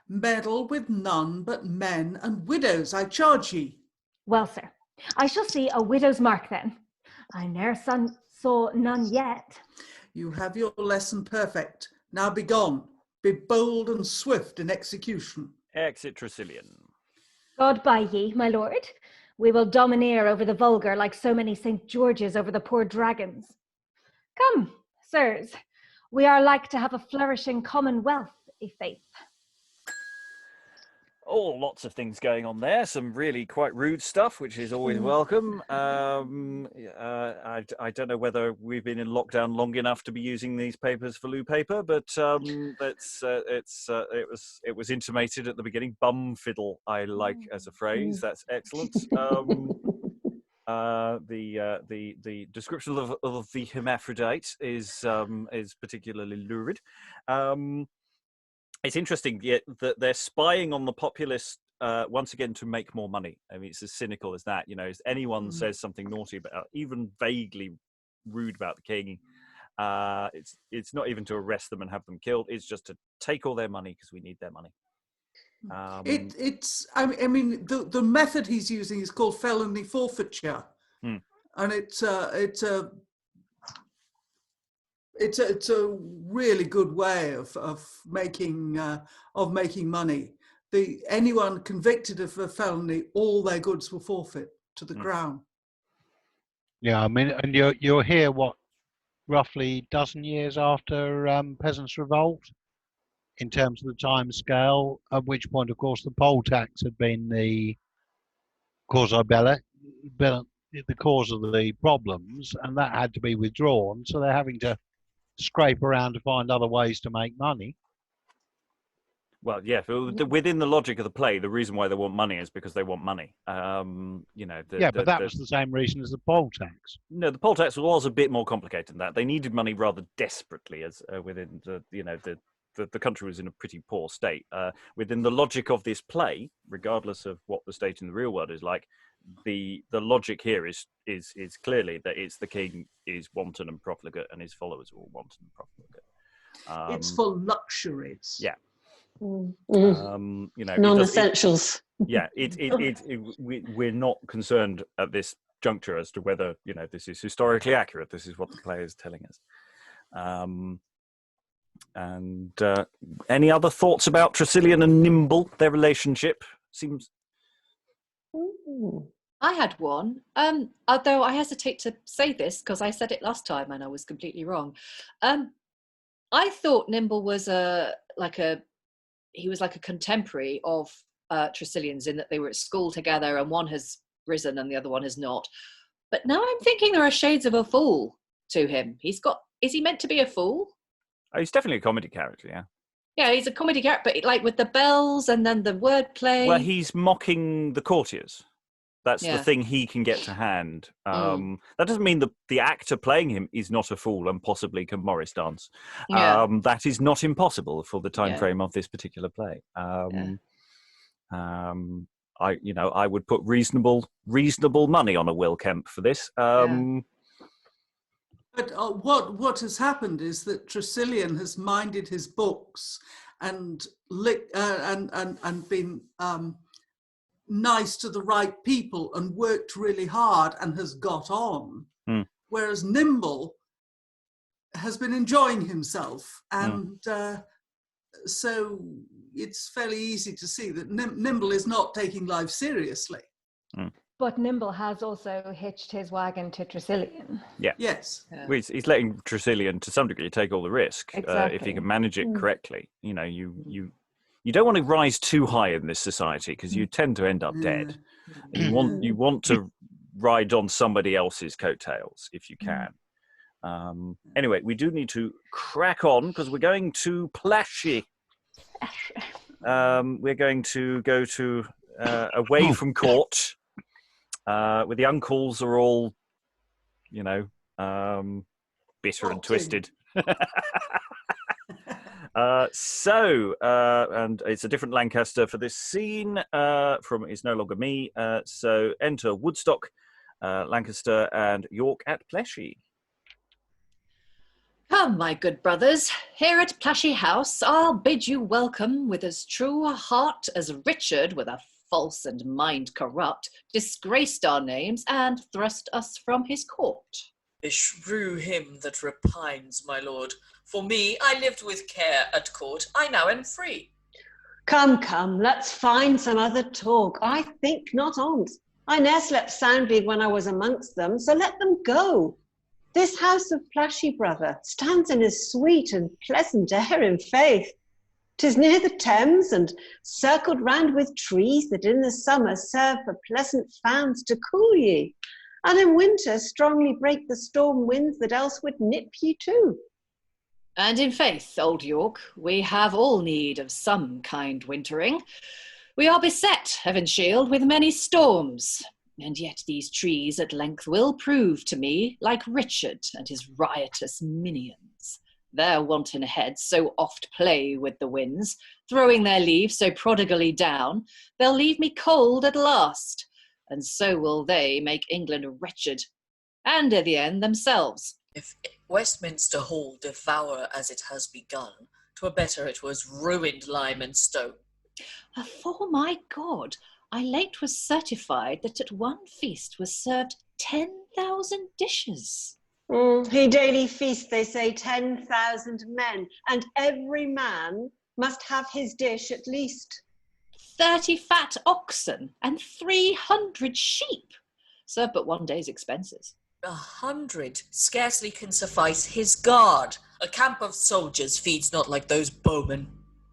Meddle with none but men and widows, I charge ye. Well, sir, I shall see a widow's mark then. I ne'er saw none yet. You have your lesson perfect. Now be gone. Be bold and swift in execution. Exit Tresilian. God by ye, my lord. We will domineer over the vulgar like so many St. Georges over the poor dragons. Come, sirs, we are like to have a flourishing commonwealth, i' faith. Oh, lots of things going on there. Some really quite rude stuff, which is always welcome. I don't know whether we've been in lockdown long enough to be using these papers for loo paper, but it was intimated at the beginning. Bum fiddle, I like as a phrase. That's excellent. The description of the hermaphrodite is particularly lurid. It's interesting that they're spying on the populace once again to make more money. I mean, it's as cynical as that. You know, if anyone says something naughty about, even vaguely rude about the king, it's not even to arrest them and have them killed. It's just to take all their money because we need their money. I mean, the method he's using is called felony forfeiture, and it's a really good way of making money. Anyone convicted of a felony, all their goods will forfeit to the crown. Yeah, I mean, and you're here roughly a dozen years after Peasants' Revolt, in terms of the time scale. At which point, of course, the poll tax had been the causa belli, the cause of the problems, and that had to be withdrawn. So they're having to scrape around to find other ways to make money. Well, yeah, within the logic of the play, the reason why they want money is because they want money. But that was the same reason as the poll tax. No, the poll tax was a bit more complicated than that. They needed money rather desperately, as within the country was in a pretty poor state. Within the logic of this play, regardless of what the state in the real world is like, the logic here is clearly that it's the king is wanton and profligate, and his followers are all wanton and profligate. It's for luxuries. Yeah. Non-essentials. We're not concerned at this juncture as to whether this is historically accurate. This is what the play is telling us. Any other thoughts about Tresilian and Nimble? Their relationship seems. I had one, although I hesitate to say this because I said it last time and I was completely wrong. I thought Nimble was he was like a contemporary of Tresilian's, in that they were at school together and one has risen and the other one has not. But now I'm thinking there are shades of a fool to him. Is he meant to be a fool? Oh, he's definitely a comedy character, yeah. Yeah, he's a comedy character, but like with the bells and then the wordplay. Well, he's mocking the courtiers. That's the thing he can get to hand. That doesn't mean the actor playing him is not a fool and possibly can Morris dance. That is not impossible for the time frame of this particular play. I would put reasonable money on a Will Kemp for this. But what has happened is that Tresilian has minded his books and been nice to the right people and worked really hard and has got on, whereas Nimble has been enjoying himself, and so it's fairly easy to see that Nimble is not taking life seriously. But Nimble has also hitched his wagon to Tresilian. Yeah. Yes. Well, he's letting Tresilian, to some degree, take all the risk if he can manage it correctly. You know, you don't want to rise too high in this society because you tend to end up dead. You want to ride on somebody else's coattails if you can. Anyway, we do need to crack on because we're going to Plashy. We're going to go to away from court. Where the uncles are all, bitter and twisted. And it's a different Lancaster for this scene from It's No Longer Me. So enter Woodstock, Lancaster, and York at Plashy. Come, my good brothers, here at Plashy House, I'll bid you welcome with as true a heart as Richard, with a false and mind corrupt, disgraced our names and thrust us from his court. Beshrew him that repines, my lord. For me, I lived with care at court. I now am free. Come, let's find some other talk. I think not on't. I ne'er slept soundly when I was amongst them, so let them go. This house of Plashy, brother, stands in a sweet and pleasant air in faith. 'Tis near the Thames and circled round with trees that in the summer serve for pleasant fans to cool ye, and in winter strongly break the storm winds that else would nip ye too. And in faith, old York, we have all need of some kind wintering. We are beset, heaven shield, with many storms, and yet these trees at length will prove to me like Richard and his riotous minions. Their wanton heads so oft play with the winds, throwing their leaves so prodigally down, they'll leave me cold at last, and so will they make England wretched, and at the end themselves. If Westminster Hall devour as it has begun, 'twere better it was ruined lime and stone. For my God, I late was certified that at one feast was served 10,000 dishes. He daily feasts, they say, 10,000 men, and every man must have his dish at least. 30 fat oxen and 300 sheep, serve but one day's expenses. 100 scarcely can suffice his guard. A camp of soldiers feeds not like those bowmen.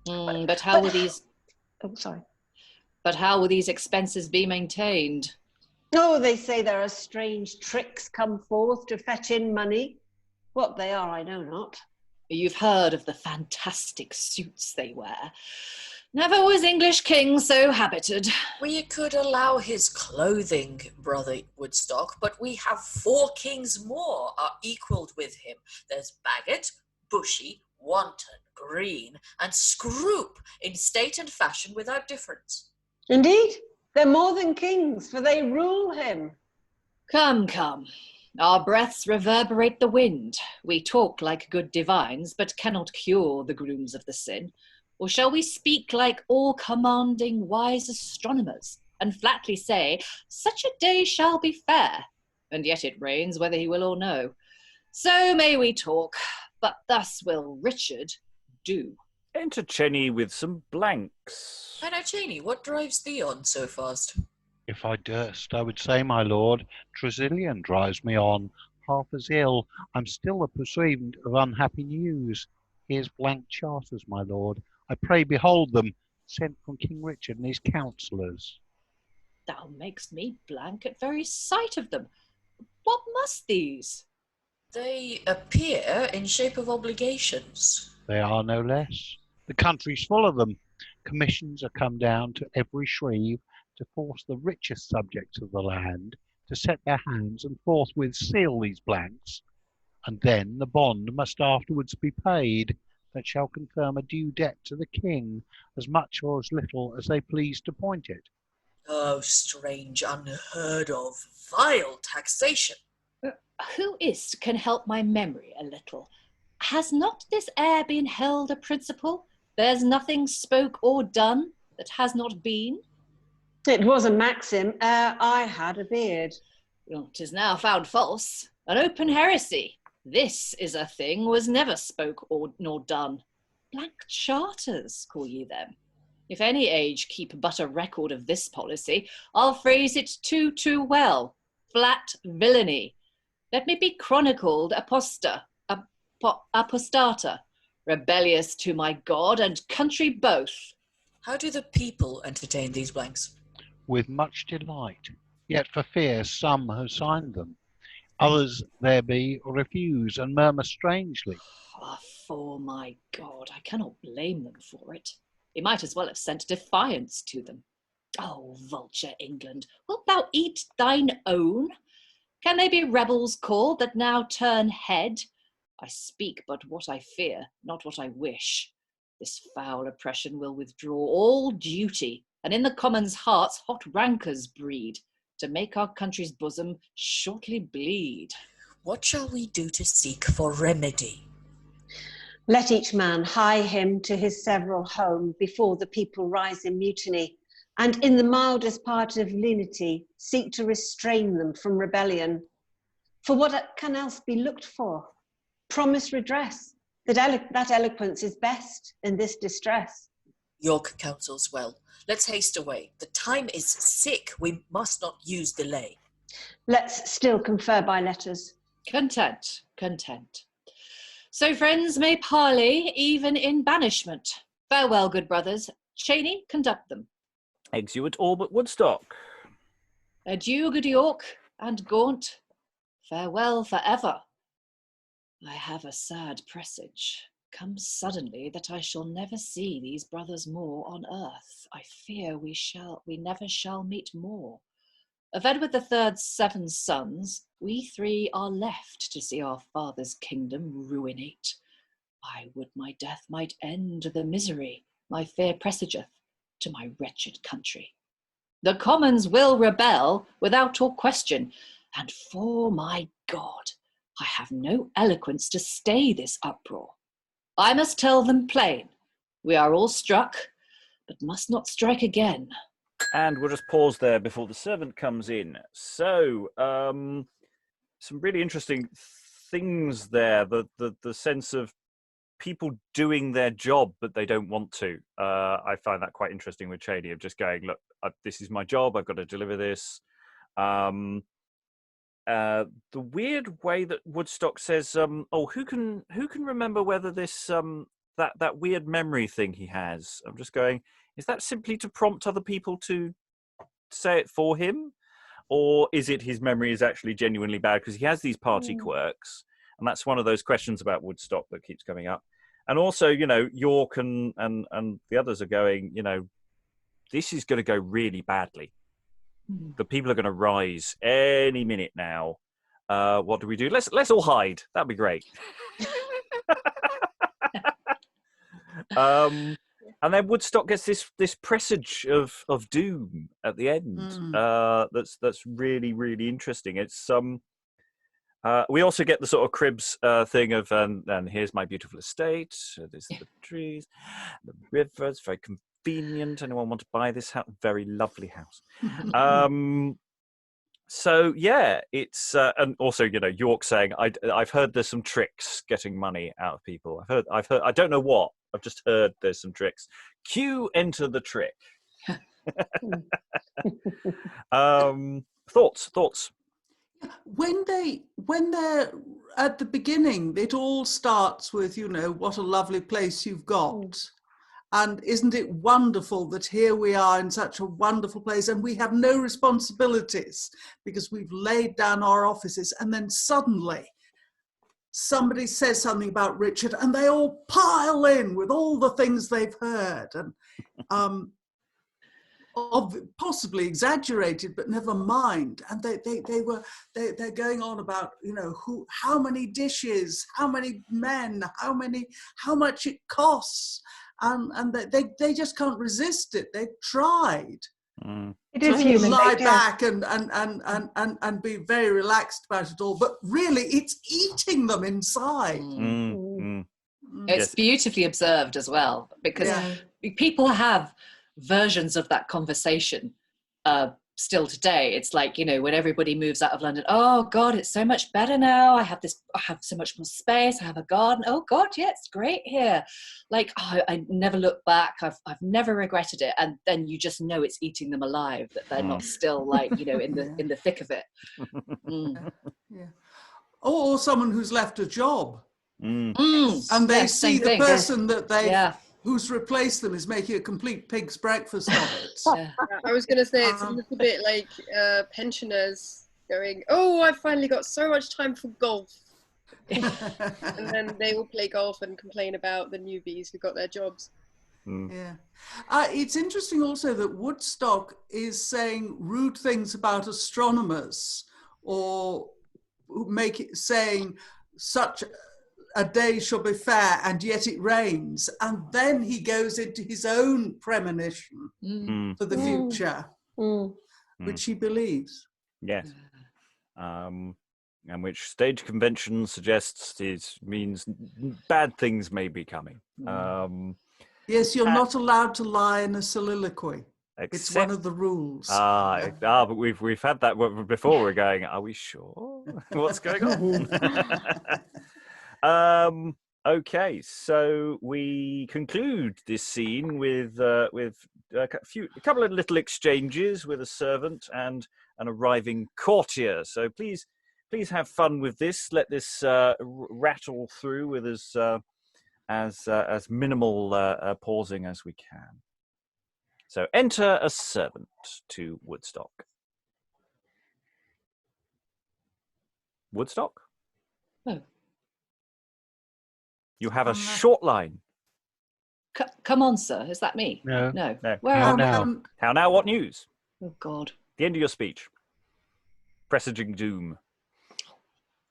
But how will these... Oh, sorry. But how will these expenses be maintained? Oh, they say there are strange tricks come forth to fetch in money. What they are, I know not. You've heard of the fantastic suits they wear. Never was English king so habited. We could allow his clothing, brother Woodstock, but we have 4 kings more are equalled with him. There's Bagot, Bushy, Wanton, Greene, and Scroop in state and fashion without difference. Indeed, they're more than kings, for they rule him. Come. Our breaths reverberate the wind. We talk like good divines, but cannot cure the grooms of the sin. Or shall we speak like all-commanding wise astronomers, and flatly say, such a day shall be fair, and yet it rains whether he will or no. So may we talk, but thus will Richard do. Enter Cheney with some blanks. I know, Cheney, what drives thee on so fast? If I durst, I would say, my lord, Tresilian drives me on, half as ill. I'm still the pursuivant of unhappy news. Here's blank charters, my lord. I pray behold them, sent from King Richard and his counsellors. Thou makest me blank at very sight of them. What must these? They appear in shape of obligations. They are no less. The country's full of them. Commissions are come down to every shreve, to force the richest subjects of the land to set their hands and forthwith seal these blanks, and then the bond must afterwards be paid, that shall confirm a due debt to the king, as much or as little as they please to point it. Oh, strange, unheard of, vile taxation. Who is't can help my memory a little? Has not this e'er been held a principle? There's nothing spoke or done that has not been. It was a maxim ere I had a beard. 'Tis now found false, an open heresy. This is a thing was never spoke or nor done. Blank charters, call ye them. If any age keep but a record of this policy, I'll phrase it too well. Flat villainy. Let me be chronicled apostata, rebellious to my God and country both. How do the people entertain these blanks? With much delight, yet for fear some have signed them. Others there be refuse and murmur strangely. For my God, I cannot blame them for it. He might as well have sent defiance to them. Oh, vulture England, wilt thou eat thine own? Can they be rebels called that now turn head? I speak but what I fear, not what I wish. This foul oppression will withdraw all duty, and in the commons' hearts hot rancours breed, to make our country's bosom shortly bleed. What shall we do to seek for remedy? Let each man hie him to his several home before the people rise in mutiny, and in the mildest part of lenity seek to restrain them from rebellion. For what can else be looked for? Promise redress, that eloquence is best in this distress. York counsels well. Let's haste away. The time is sick. We must not use delay. Let's still confer by letters. Content. So friends may parley even in banishment. Farewell, good brothers. Cheney, conduct them. Exeunt all but Woodstock. Adieu, good York and Gaunt. Farewell for ever. I have a sad presage. Comes suddenly that I shall never see these brothers more on earth. I fear we never shall meet more. Of Edward III's 7 sons, we 3 are left to see our father's kingdom ruinate. I would my death might end the misery my fear presageth to my wretched country. The commons will rebel without all question, and for my God, I have no eloquence to stay this uproar. I must tell them plain, we are all struck, but must not strike again. And we'll just pause there before the servant comes in. So, some really interesting things there. The sense of people doing their job, but they don't want to. I find that quite interesting with Cheney, of just going, look, this is my job. I've got to deliver this. The weird way that Woodstock says, who can remember whether this that weird memory thing he has? I'm just going, is that simply to prompt other people to say it for him, or is it his memory is actually genuinely bad because he has these party quirks? And that's one of those questions about Woodstock that keeps coming up. And also, York and the others are going, this is going to go really badly. The people are going to rise any minute now. What do we do? Let's all hide. That'd be great. And then Woodstock gets this presage of doom at the end. That's really, really interesting. It's we also get the sort of Cribs thing of and here's my beautiful estate. There's the trees, the river. It's very convenient. Anyone want to buy this house? Very lovely house. So yeah, it's and also York saying I've heard there's some tricks getting money out of people. I've heard I don't know what. I've just heard there's some tricks. Cue enter the trick. Thoughts. When they're at the beginning, it all starts with, what a lovely place you've got. And isn't it wonderful that here we are in such a wonderful place and we have no responsibilities because we've laid down our offices, and then suddenly somebody says something about Richard and they all pile in with all the things they've heard. And possibly exaggerated, but never mind. And they're going on about, how many dishes, how many men, how much it costs, and they just can't resist it. They've tried. It is human lie nature. back and be very relaxed about it all, but really it's eating them inside. It's beautifully observed as well, because people have versions of that conversation still today. It's like, when everybody moves out of London, oh God, it's so much better now. I have so much more space. I have a garden. Oh God, yeah, it's great here. Like, I never look back. I've never regretted it. And then you just know it's eating them alive, that they're not still like, in the thick of it. Yeah. Or someone who's left a job. And they see the thing. person that who's replaced them is making a complete pig's breakfast of it. I was going to say it's a little bit like pensioners going, oh, I've finally got so much time for golf. And then they will play golf and complain about the newbies who got their jobs. Yeah. It's interesting also that Woodstock is saying rude things about astronomers, or saying such a day shall be fair and yet it rains, and then he goes into his own premonition for the future, which he believes. Yes. And which stage convention suggests means bad things may be coming. Yes, you're not allowed to lie in a soliloquy. It's one of the rules. But we've had that before. We're going, are we sure what's going on? Okay, so we conclude this scene with a couple of little exchanges with a servant and an arriving courtier. So please have fun with this. Let this rattle through with as minimal pausing as we can. So enter a servant to Woodstock. Woodstock? Oh. You have a short line. Come on, sir. Is that me? No. Where How am I? now? How now? What news? Oh, God. The end of your speech. Presaging doom.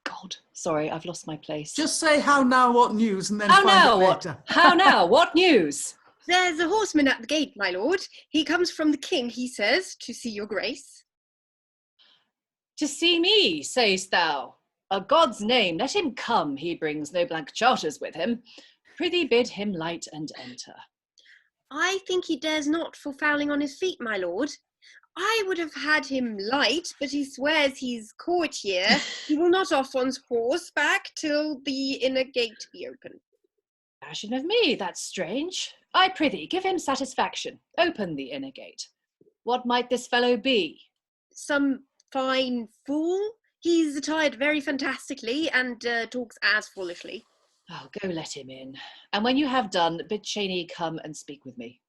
God. Sorry, I've lost my place. Just say how now, what news, and then How find now, it what? later. How now, what news? There's a horseman at the gate, my lord. He comes from the king, he says, to see your grace. To see me, say'st thou? A God's name, let him come. He brings no blank charters with him. Prithee bid him light and enter. I think he dares not for fouling on his feet, my lord. I would have had him light, but he swears he's courtier. He will not off on horseback till the inner gate be open. Fashion of me, that's strange. I prithee, give him satisfaction. Open the inner gate. What might this fellow be? Some fine fool. He's attired very fantastically and talks as foolishly. Oh, go let him in. And when you have done, bid Cheney come and speak with me.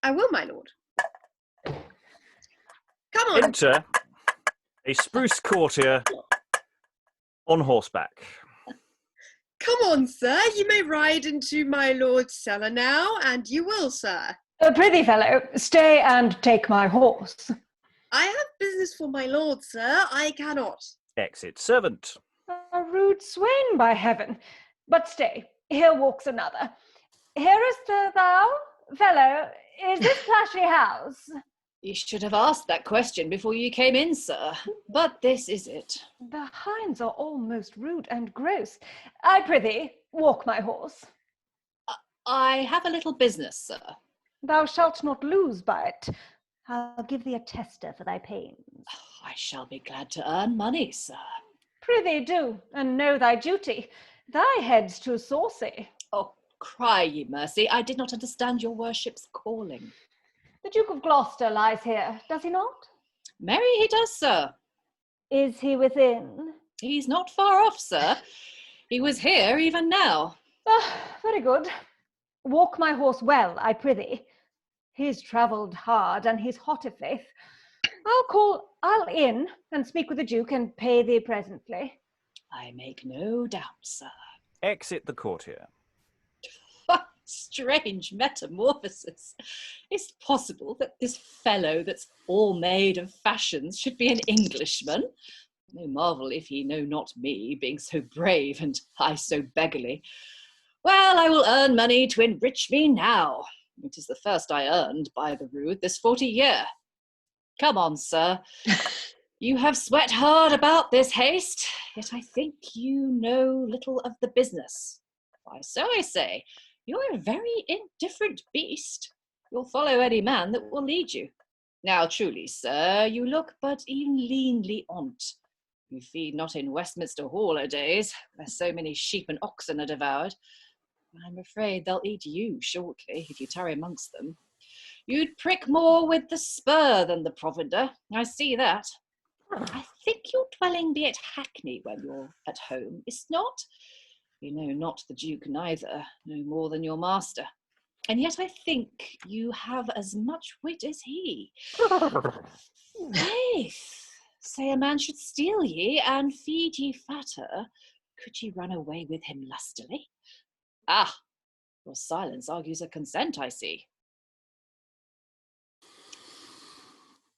I will, my lord. Come on. Enter a spruce courtier on horseback. Come on, sir. You may ride into my lord's cellar now, and you will, sir. Prithee, fellow, stay and take my horse. I have business for my lord, sir. I cannot. Exit servant. A rude swain, by heaven. But stay, here walks another. Hearest thou, fellow, is this Plashley house? You should have asked that question before you came in, sir. But this is it. The hinds are all most rude and gross. I prithee, walk my horse. I have a little business, sir. Thou shalt not lose by it. I'll give thee a tester for thy pains. Oh, I shall be glad to earn money, sir. Prithee do, and know thy duty. Thy head's too saucy. Oh, cry ye mercy, I did not understand your worship's calling. The Duke of Gloucester lies here, does he not? Marry, he does, sir. Is he within? He's not far off, sir. He was here even now. Ah, very good. Walk my horse well, I prithee. He's travelled hard, and he's hot of faith. I'll in and speak with the Duke and pay thee presently. I make no doubt, sir. Exit the courtier. Strange metamorphosis. Is it possible that this fellow that's all made of fashions should be an Englishman? No marvel if he know not me, being so brave and I so beggarly. Well, I will earn money to enrich me now. It is the first I earned, by the rood, this 40 year. Come on, sir. You have sweat hard about this haste, yet I think you know little of the business. Why, so I say, you're a very indifferent beast. You'll follow any man that will lead you. Now, truly, sir, you look but e'en leanly on't. You feed not in Westminster Hall a days, where so many sheep and oxen are devoured. I'm afraid they'll eat you shortly, if you tarry amongst them. You'd prick more with the spur than the provender, I see that. I think your dwelling be at Hackney when you're at home, is not? You know not the Duke neither, no more than your master. And yet I think you have as much wit as he. Faith, say a man should steal ye, and feed ye fatter, could ye run away with him lustily? Ah, your silence argues a consent, I see.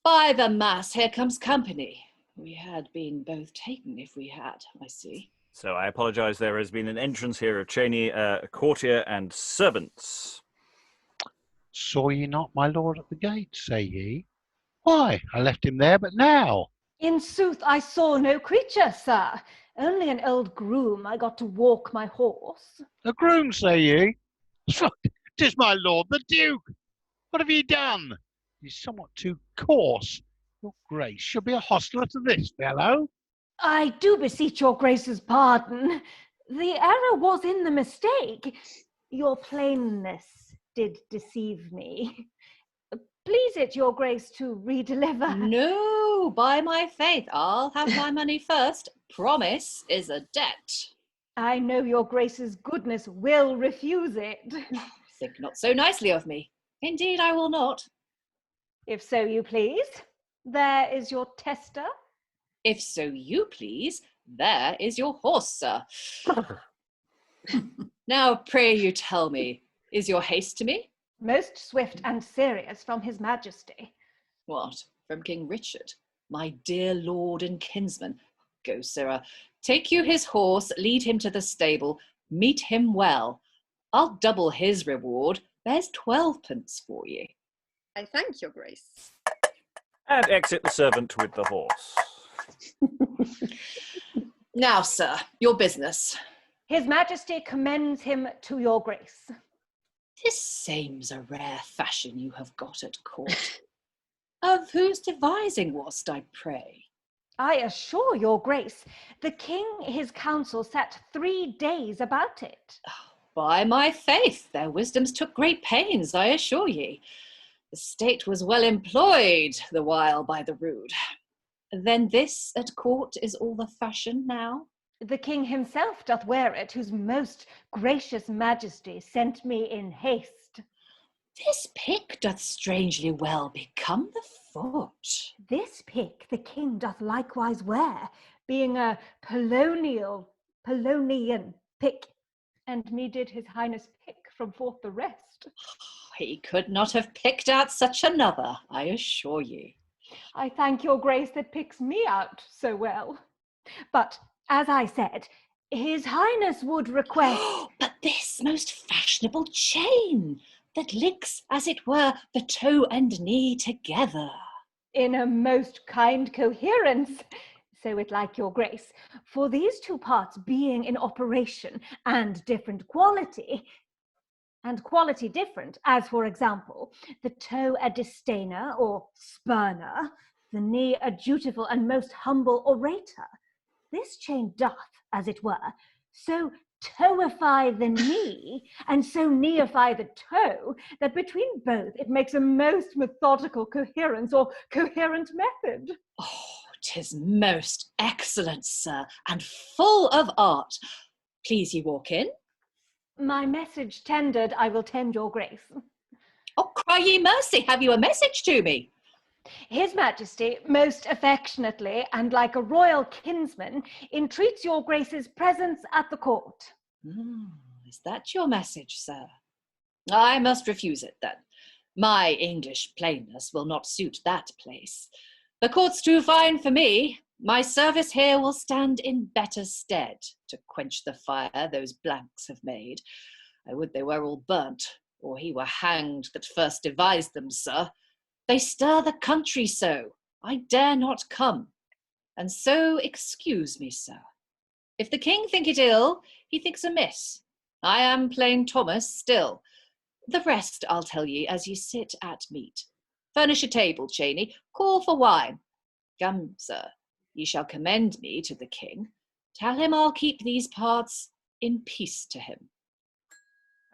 By the mass, here comes company. We had been both taken if we had, I see. So I apologise, there has been an entrance here of Cheney, Courtier and servants. Saw ye not my lord at the gate, say ye? Why, I left him there but now. In sooth, I saw no creature, sir. Only an old groom I got to walk my horse. A groom, say ye? 'Tis my lord the Duke. What have ye done? He's somewhat too coarse. Your grace should be a hostler to this fellow. I do beseech your grace's pardon. The error was in the mistake. Your plainness did deceive me. Please it your grace to redeliver. No, by my faith, I'll have my money first. Promise is a debt. I know your grace's goodness will refuse it. Think not so nicely of me. Indeed, I will not. If so you please, there is your tester. If so you please, there is your horse, sir. Now, pray you tell me, is your haste to me? Most swift and serious from his majesty. What, from King Richard, my dear lord and kinsman? Go, sirrah, take you his horse, lead him to the stable, meet him well. I'll double his reward. There's 12p for ye. I thank your grace. And exit the servant with the horse. Now, sir, your business. His majesty commends him to your grace. This seems a rare fashion you have got at court. Of whose devising was't, I pray? I assure your grace, the king his council sat 3 days about it. By my faith, their wisdoms took great pains, I assure ye. The state was well employed the while by the rood. Then this at court is all the fashion now? The king himself doth wear it, whose most gracious majesty sent me in haste. This pick doth strangely well become the foot. This pick the king doth likewise wear, being a Polonian pick, and me did his highness pick from forth the rest. He could not have picked out such another, I assure ye. I thank your grace that picks me out so well. But, as I said, his highness would request... But this most fashionable chain, that links, as it were, the toe and knee together. In a most kind coherence, so it like your grace, for these two parts being in operation and different quality, and quality different, as for example, the toe a disdainer or spurner, the knee a dutiful and most humble orator, this chain doth, as it were, so toeify the knee, and so kneeify the toe, that between both it makes a most methodical coherence or coherent method. Oh, 'tis most excellent, sir, and full of art. Please ye walk in. My message tendered, I will tend your grace. Oh, cry ye mercy, have you a message to me? His majesty, most affectionately, and like a royal kinsman, entreats your grace's presence at the court. Is that your message, sir? I must refuse it, then. My English plainness will not suit that place. The court's too fine for me. My service here will stand in better stead to quench the fire those blanks have made. I would they were all burnt, or he were hanged that first devised them, sir. They stir the country so, I dare not come. And so excuse me, sir. If the king think it ill, he thinks amiss. I am plain Thomas still. The rest I'll tell ye as ye sit at meat. Furnish a table, Cheney, call for wine. Come, sir, ye shall commend me to the king. Tell him I'll keep these parts in peace to him.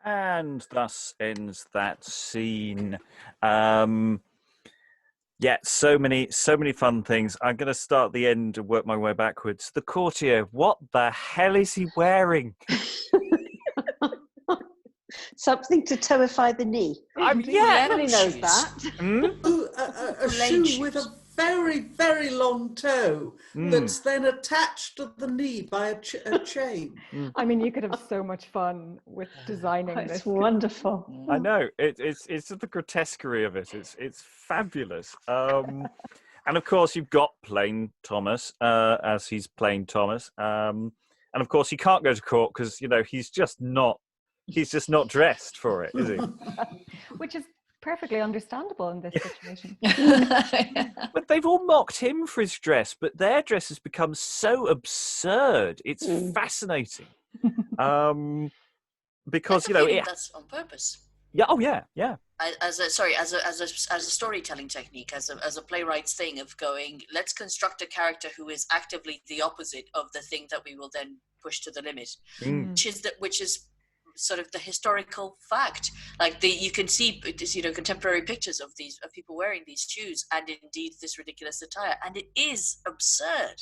And thus ends that scene. Yeah, so many fun things. I'm going to start at the end and work my way backwards. The courtier, what the hell is he wearing? Something to toeify the knee. Everybody knows that. A shoe with a very, very long toe that's then attached to the knee by a chain. I mean, you could have so much fun with designing this. It's wonderful. I know. It's just the grotesquerie of it. It's fabulous. And of course, you've got plain Thomas, as he's plain Thomas. And of course, he can't go to court because, he's just not dressed for it, is he? Which is perfectly understandable in this situation. But they've all mocked him for his dress, but their dress has become so absurd. It's fascinating. Because, that's on purpose. Yeah, oh yeah, yeah. As a storytelling technique, as a playwright's thing of going, let's construct a character who is actively the opposite of the thing that we will then push to the limit, which is sort of the historical fact. Like you can see, contemporary pictures of people wearing these shoes, and indeed this ridiculous attire, and it is absurd.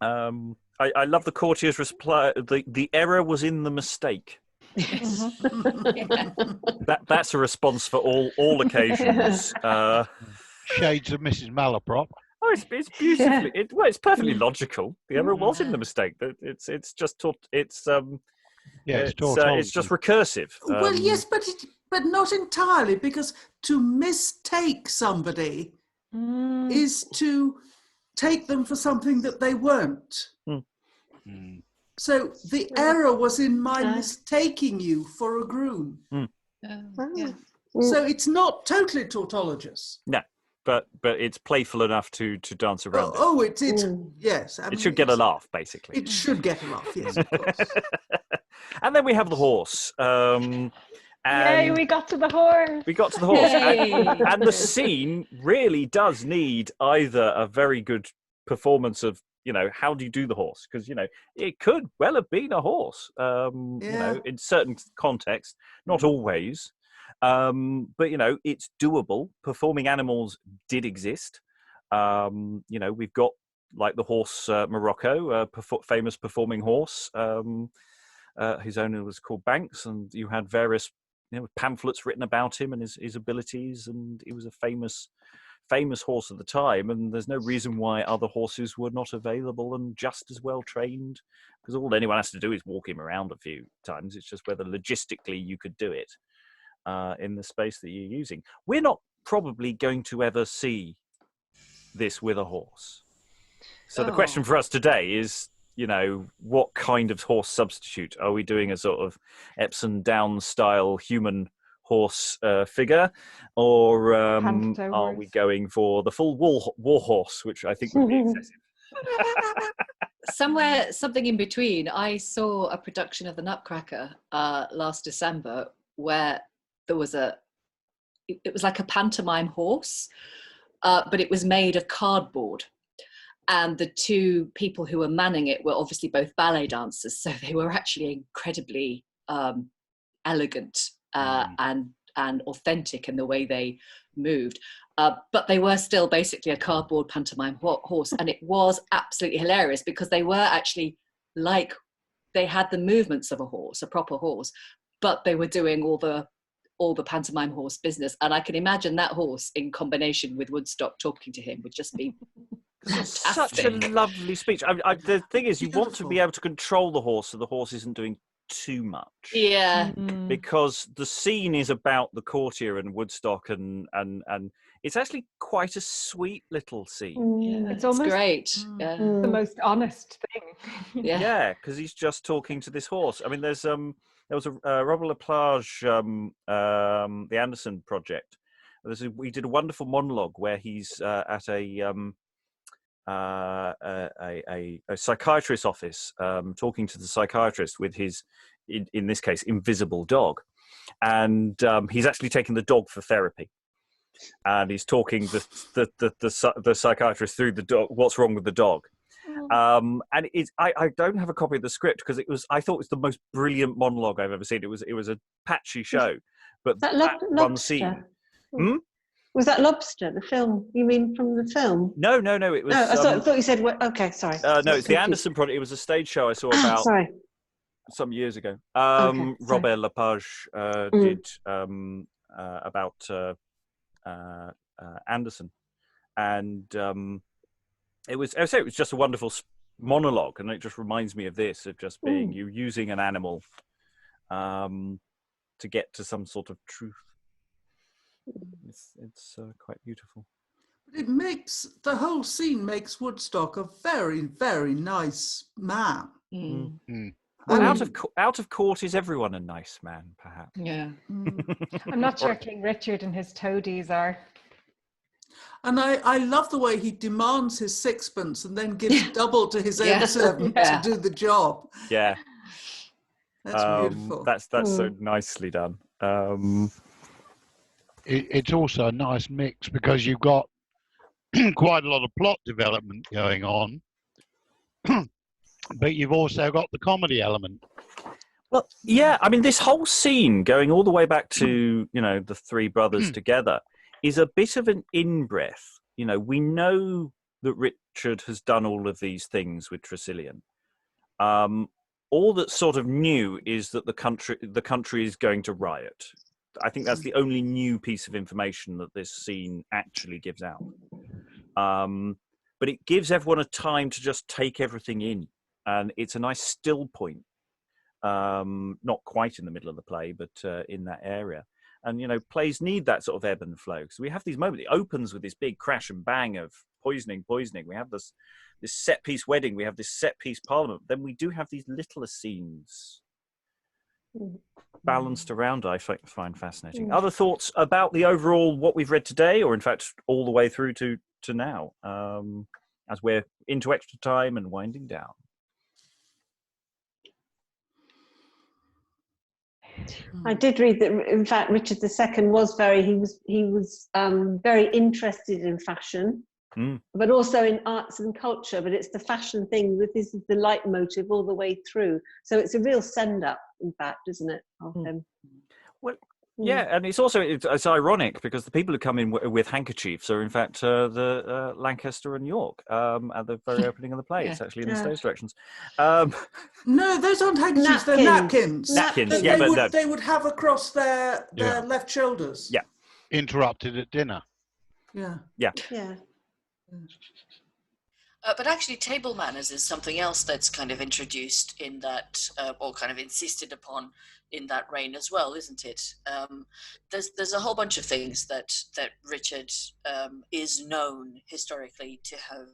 I love the courtier's reply. The error was in the mistake. That's a response for all occasions. Shades of Mrs. Malaprop. Oh, it's beautifully. It's perfectly logical. The error was in the mistake. It's just taught. It's just recursive. Well, yes, but not entirely, because to mistake somebody is to take them for something that they weren't. So the error was in my mistaking you for a groom. So it's not totally tautaologous. No. But it's playful enough to dance around. It's yes. It should get a laugh, basically. It should get a laugh, yes, of course. And then we have the horse. Yay, we got to the horse. We got to the horse. And the scene really does need either a very good performance of, how do you do the horse? Because, it could well have been a horse, in certain contexts, not always. But it's doable. Performing animals did exist. We've got like the horse Morocco, famous performing horse. His owner was called Banks, and you had various pamphlets written about him and his abilities, and he was a famous horse at the time. And there's no reason why other horses were not available and just as well trained, because all anyone has to do is walk him around a few times. It's just whether logistically you could do it. In the space that you're using. We're not probably going to ever see this with a horse. So the question for us today is, what kind of horse substitute? Are we doing a sort of Epsom Downs style human horse figure, or are we going for the full war horse, which I think would be excessive? Something in between. I saw a production of The Nutcracker last December where there was it was like a pantomime horse, but it was made of cardboard. And the two people who were manning it were obviously both ballet dancers, so they were actually incredibly elegant and authentic in the way they moved. But they were still basically a cardboard pantomime horse, and it was absolutely hilarious because they were actually they had the movements of a horse, a proper horse, but they were doing all the pantomime horse business. And I can imagine that horse in combination with Woodstock talking to him would just be such a lovely speech. The thing is, you want to be able to control the horse so the horse isn't doing too much. Yeah. Because the scene is about the Courtier and Woodstock, and it's actually quite a sweet little scene. Yeah, It's it's almost great. Yeah. the most honest thing. Yeah. Yeah, because he's just talking to this horse. I mean, there was a Robert Laplage, the Anderson project. We did a wonderful monologue where he's at a psychiatrist's office, talking to the psychiatrist with his, in this case, invisible dog, and he's actually taking the dog for therapy, and he's talking the psychiatrist through the dog, what's wrong with the dog. And I don't have a copy of the script because I thought it was the most brilliant monologue I've ever seen. It was a patchy show, but that one scene. Was that Lobster, the film? You mean from the film? No. It was. No, I thought you said. Okay, sorry. No, it's the Anderson project. It was a stage show I saw about some years ago. Robert Lepage did about Anderson, and it was just a wonderful monologue, and it just reminds me of this, of just being you using an animal to get to some sort of truth. It's quite beautiful. It makes the whole scene makes Woodstock a very, very nice man. Well, out of court is everyone a nice man, perhaps. Yeah. I'm not sure King Richard and his toadies are. And I love the way he demands his sixpence and then gives double to his own servant to do the job. Yeah. That's beautiful. That's so nicely done. It's also a nice mix because you've got quite a lot of plot development going on, but you've also got the comedy element. Well, yeah, I mean, this whole scene going all the way back to, the three brothers together is a bit of an in-breath. We know that Richard has done all of these things with Tresilian. All that's sort of new is that the country is going to riot. I think that's the only new piece of information that this scene actually gives out. But it gives everyone a time to just take everything in. And it's a nice still point. Not quite in the middle of the play, but in that area. And, plays need that sort of ebb and flow. So we have these moments. It opens with this big crash and bang of poisoning. We have this set-piece wedding. We have this set-piece parliament. Then we do have these littler scenes balanced around, I find fascinating. Other thoughts about the overall, what we've read today, or in fact, all the way through to now, as we're into extra time and winding down? I did read that, in fact, Richard II was very interested in fashion, but also in arts and culture. But it's the fashion thing that this is the leitmotif all the way through. So it's a real send-up, in fact, isn't it, of him? Well, yeah, and it's ironic because the people who come in with handkerchiefs are in fact the Lancaster and York at the very opening of the play. It's actually in the stage directions. No, those aren't handkerchiefs; they're napkins. Napkins, they would have across their left shoulders. Yeah, interrupted at dinner. Yeah. But actually, table manners is something else that's kind of introduced in that, or kind of insisted upon in that reign as well, isn't it? There's a whole bunch of things that Richard is known historically to have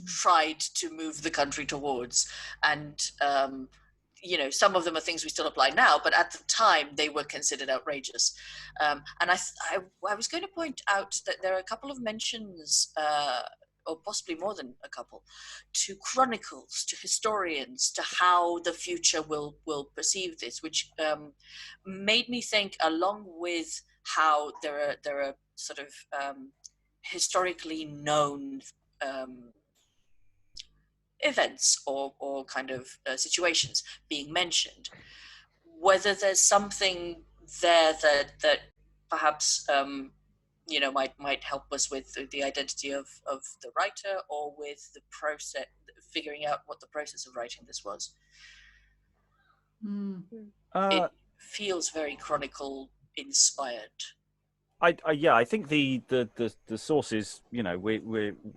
tried to move the country towards, and some of them are things we still apply now, but at the time they were considered outrageous. And I was going to point out that there are a couple of mentions, or possibly more than a couple, to chronicles, to historians, to how the future will perceive this, which made me think, along with how there are sort of historically known events or kind of situations being mentioned, whether there's something there that perhaps might help us with the identity of the writer, or with the process, figuring out what the process of writing this was. It feels very chronicle inspired. I think the sources,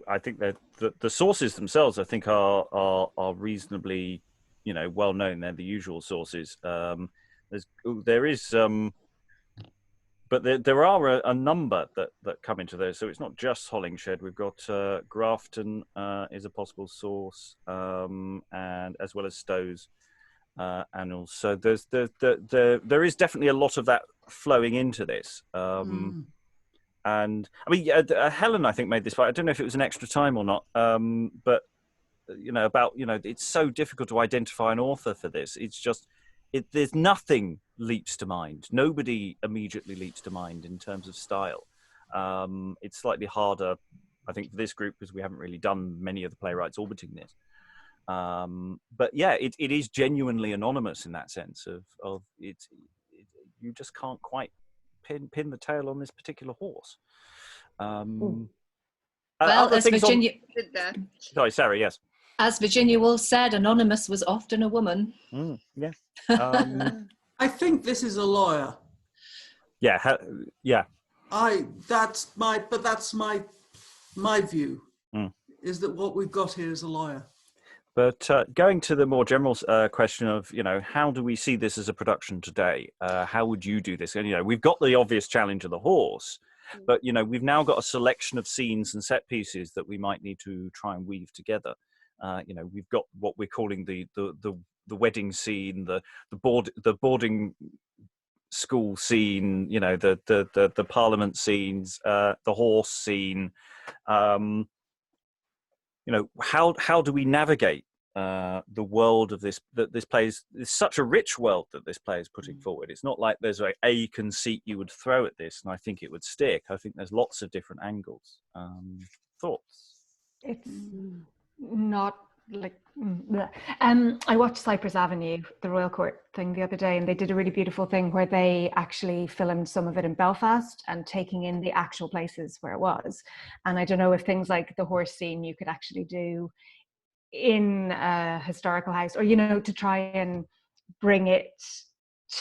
I think that the sources themselves, I think, are reasonably well known. They're the usual sources. There is, but there are a number that come into those. So it's not just Hollingshed. We've got Grafton is a possible source, and as well as Stowe's annals. So there is definitely a lot of that flowing into this. And I mean, Helen, I think, made this point. I don't know if it was an extra time or not, but it's so difficult to identify an author for this. It's just, there's nothing leaps to mind. Nobody immediately leaps to mind in terms of style. It's slightly harder, I think, for this group because we haven't really done many of the playwrights orbiting this. But yeah, it is genuinely anonymous in that sense of it. You just can't quite pin the tail on this particular horse. Well, as Virginia, sorry, Sarah. Yes. As Virginia Woolf said, anonymous was often a woman. Yeah. I think this is a lawyer. Yeah. That's my view. Is that what we've got here is a lawyer. But going to the more general question of, how do we see this as a production today? How would you do this? And, we've got the obvious challenge of the horse, but, we've now got a selection of scenes and set pieces that we might need to try and weave together. We've got what we're calling the wedding scene, the boarding school scene, the Parliament scenes, the horse scene. How do we navigate the world of this? That this play is such a rich world that this play is putting forward. It's not like there's a conceit you would throw at this, and I think it would stick. I think there's lots of different angles. Thoughts? It's not like I watched Cypress Avenue, the Royal Court thing, the other day, and they did a really beautiful thing where they actually filmed some of it in Belfast and taking in the actual places where it was. And I don't know if things like the horse scene you could actually do in a historical house, or to try and bring it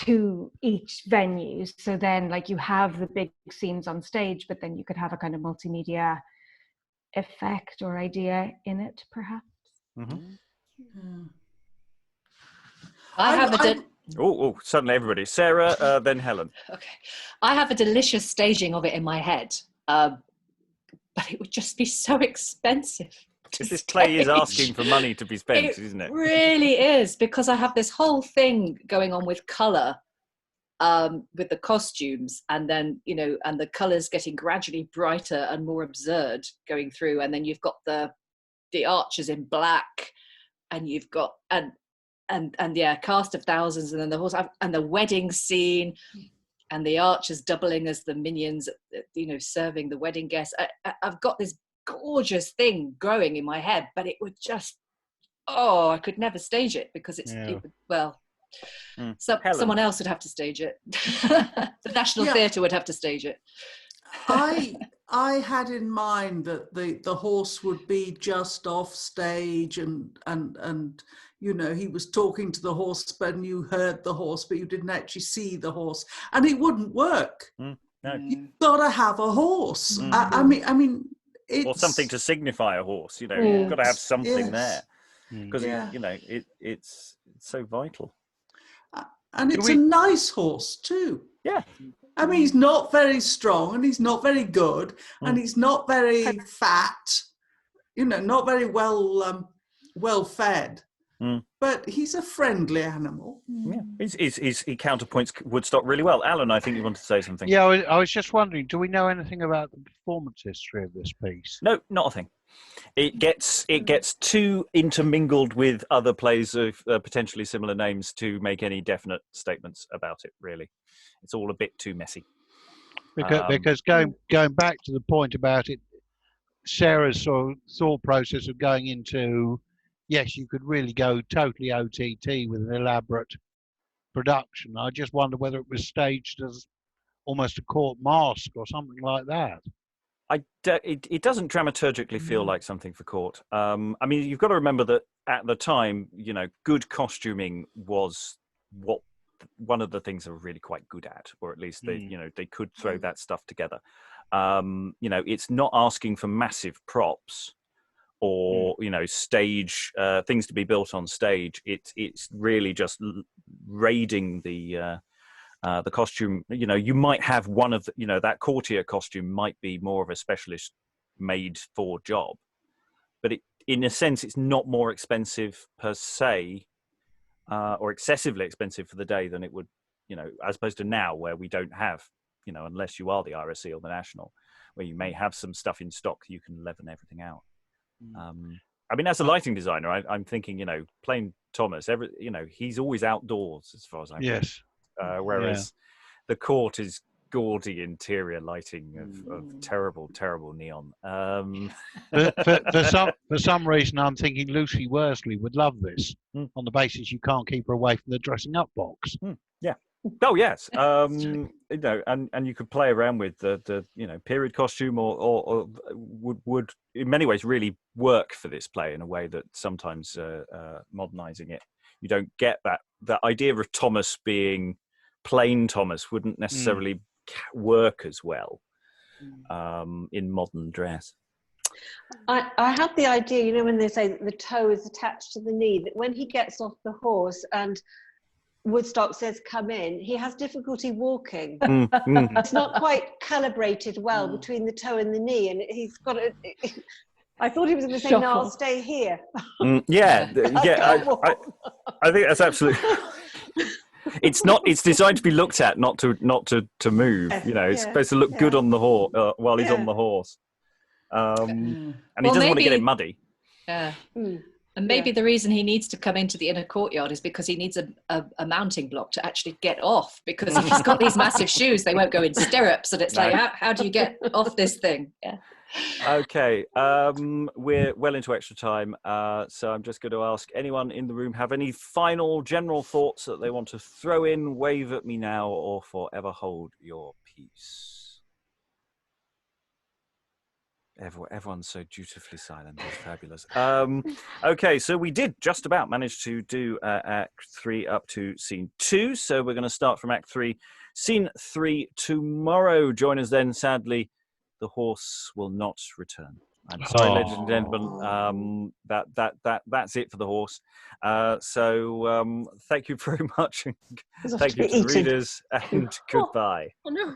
to each venue. So then, like, you have the big scenes on stage, but then you could have a kind of multimedia effect or idea in it, perhaps. Suddenly everybody. Sarah, then Helen. Okay. I have a delicious staging of it in my head, but it would just be so expensive. This play is asking for money to be spent, isn't it? It really is, because I have this whole thing going on with colour, with the costumes, and then, and the colours getting gradually brighter and more absurd going through, and then you've got the archers in black, and you've got and cast of thousands, and then the horse and the wedding scene, and the archers doubling as the minions, serving the wedding guests. I've got this gorgeous thing growing in my head, but it would just, I could never stage it because someone else would have to stage it. The National Theatre would have to stage it. I had in mind that the horse would be just off stage, and he was talking to the horse, but you heard the horse, but you didn't actually see the horse, and it wouldn't work. No. You've got to have a horse. I mean, it's, or something to signify a horse. You've got to have something there, because it's so vital. And it's a nice horse too. Yeah. I mean, he's not very strong, and he's not very good, and he's not very fat, not very well fed. But he's a friendly animal. Yeah, he counterpoints Woodstock really well. Alan, I think you wanted to say something. Yeah, I was just wondering, do we know anything about the performance history of this piece? No, not a thing. It gets too intermingled with other plays of potentially similar names to make any definite statements about it. Really, it's all a bit too messy. Because going back to the point about it, Sarah's sort of thought process of going into, yes, you could really go totally OTT with an elaborate production. I just wonder whether it was staged as almost a court masque or something like that. It doesn't dramaturgically feel like something for court. I mean, you've got to remember that at the time, good costuming was one of the things they were really quite good at, or at least they could throw that stuff together. It's not asking for massive props or stage things to be built on stage. It's really just raiding the costume. You might have one of that courtier costume might be more of a specialist made for job, but in a sense it's not more expensive per se, or excessively expensive for the day than it would, as opposed to now where we don't have, unless you are the RSC or the National, where you may have some stuff in stock, you can leaven everything out. I mean, as a lighting designer, I'm thinking, playing Thomas, he's always outdoors as far as I'm concerned. Whereas the court is gaudy interior lighting of terrible, terrible neon. For some reason, I'm thinking Lucy Worsley would love this on the basis you can't keep her away from the dressing up box. Yeah. Oh yes. And you could play around with the period costume, or would in many ways really work for this play in a way that sometimes modernizing it, you don't get that. The idea of Thomas being plain Thomas wouldn't necessarily work as well in modern dress. I had the idea, when they say that the toe is attached to the knee, that when he gets off the horse and Woodstock says come in, he has difficulty walking. It's not quite calibrated well between the toe and the knee, and he's got a I thought he was going to say, no, I'll stay here. I think that's absolutely it's designed to be looked at, not to move. It's supposed to look good on the horse while he's on the horse, and he doesn't want to get it muddy. And maybe the reason he needs to come into the inner courtyard is because he needs a mounting block to actually get off, because if he's got these massive shoes, they won't go in stirrups, and it's like, how do you get off this thing? Okay, we're well into extra time, so I'm just going to ask anyone in the room have any final general thoughts that they want to throw in. Wave at me now or forever hold your peace. Everyone's so dutifully silent. It's fabulous. Okay, so we did just about manage to do Act 3 up to Scene 2, so we're going to start from Act 3, Scene 3 tomorrow. Join us then. Sadly, the horse will not return. I'm sorry, ladies and gentlemen. That's it for the horse. So thank you very much. Thank you to the readers, and goodbye. Oh no.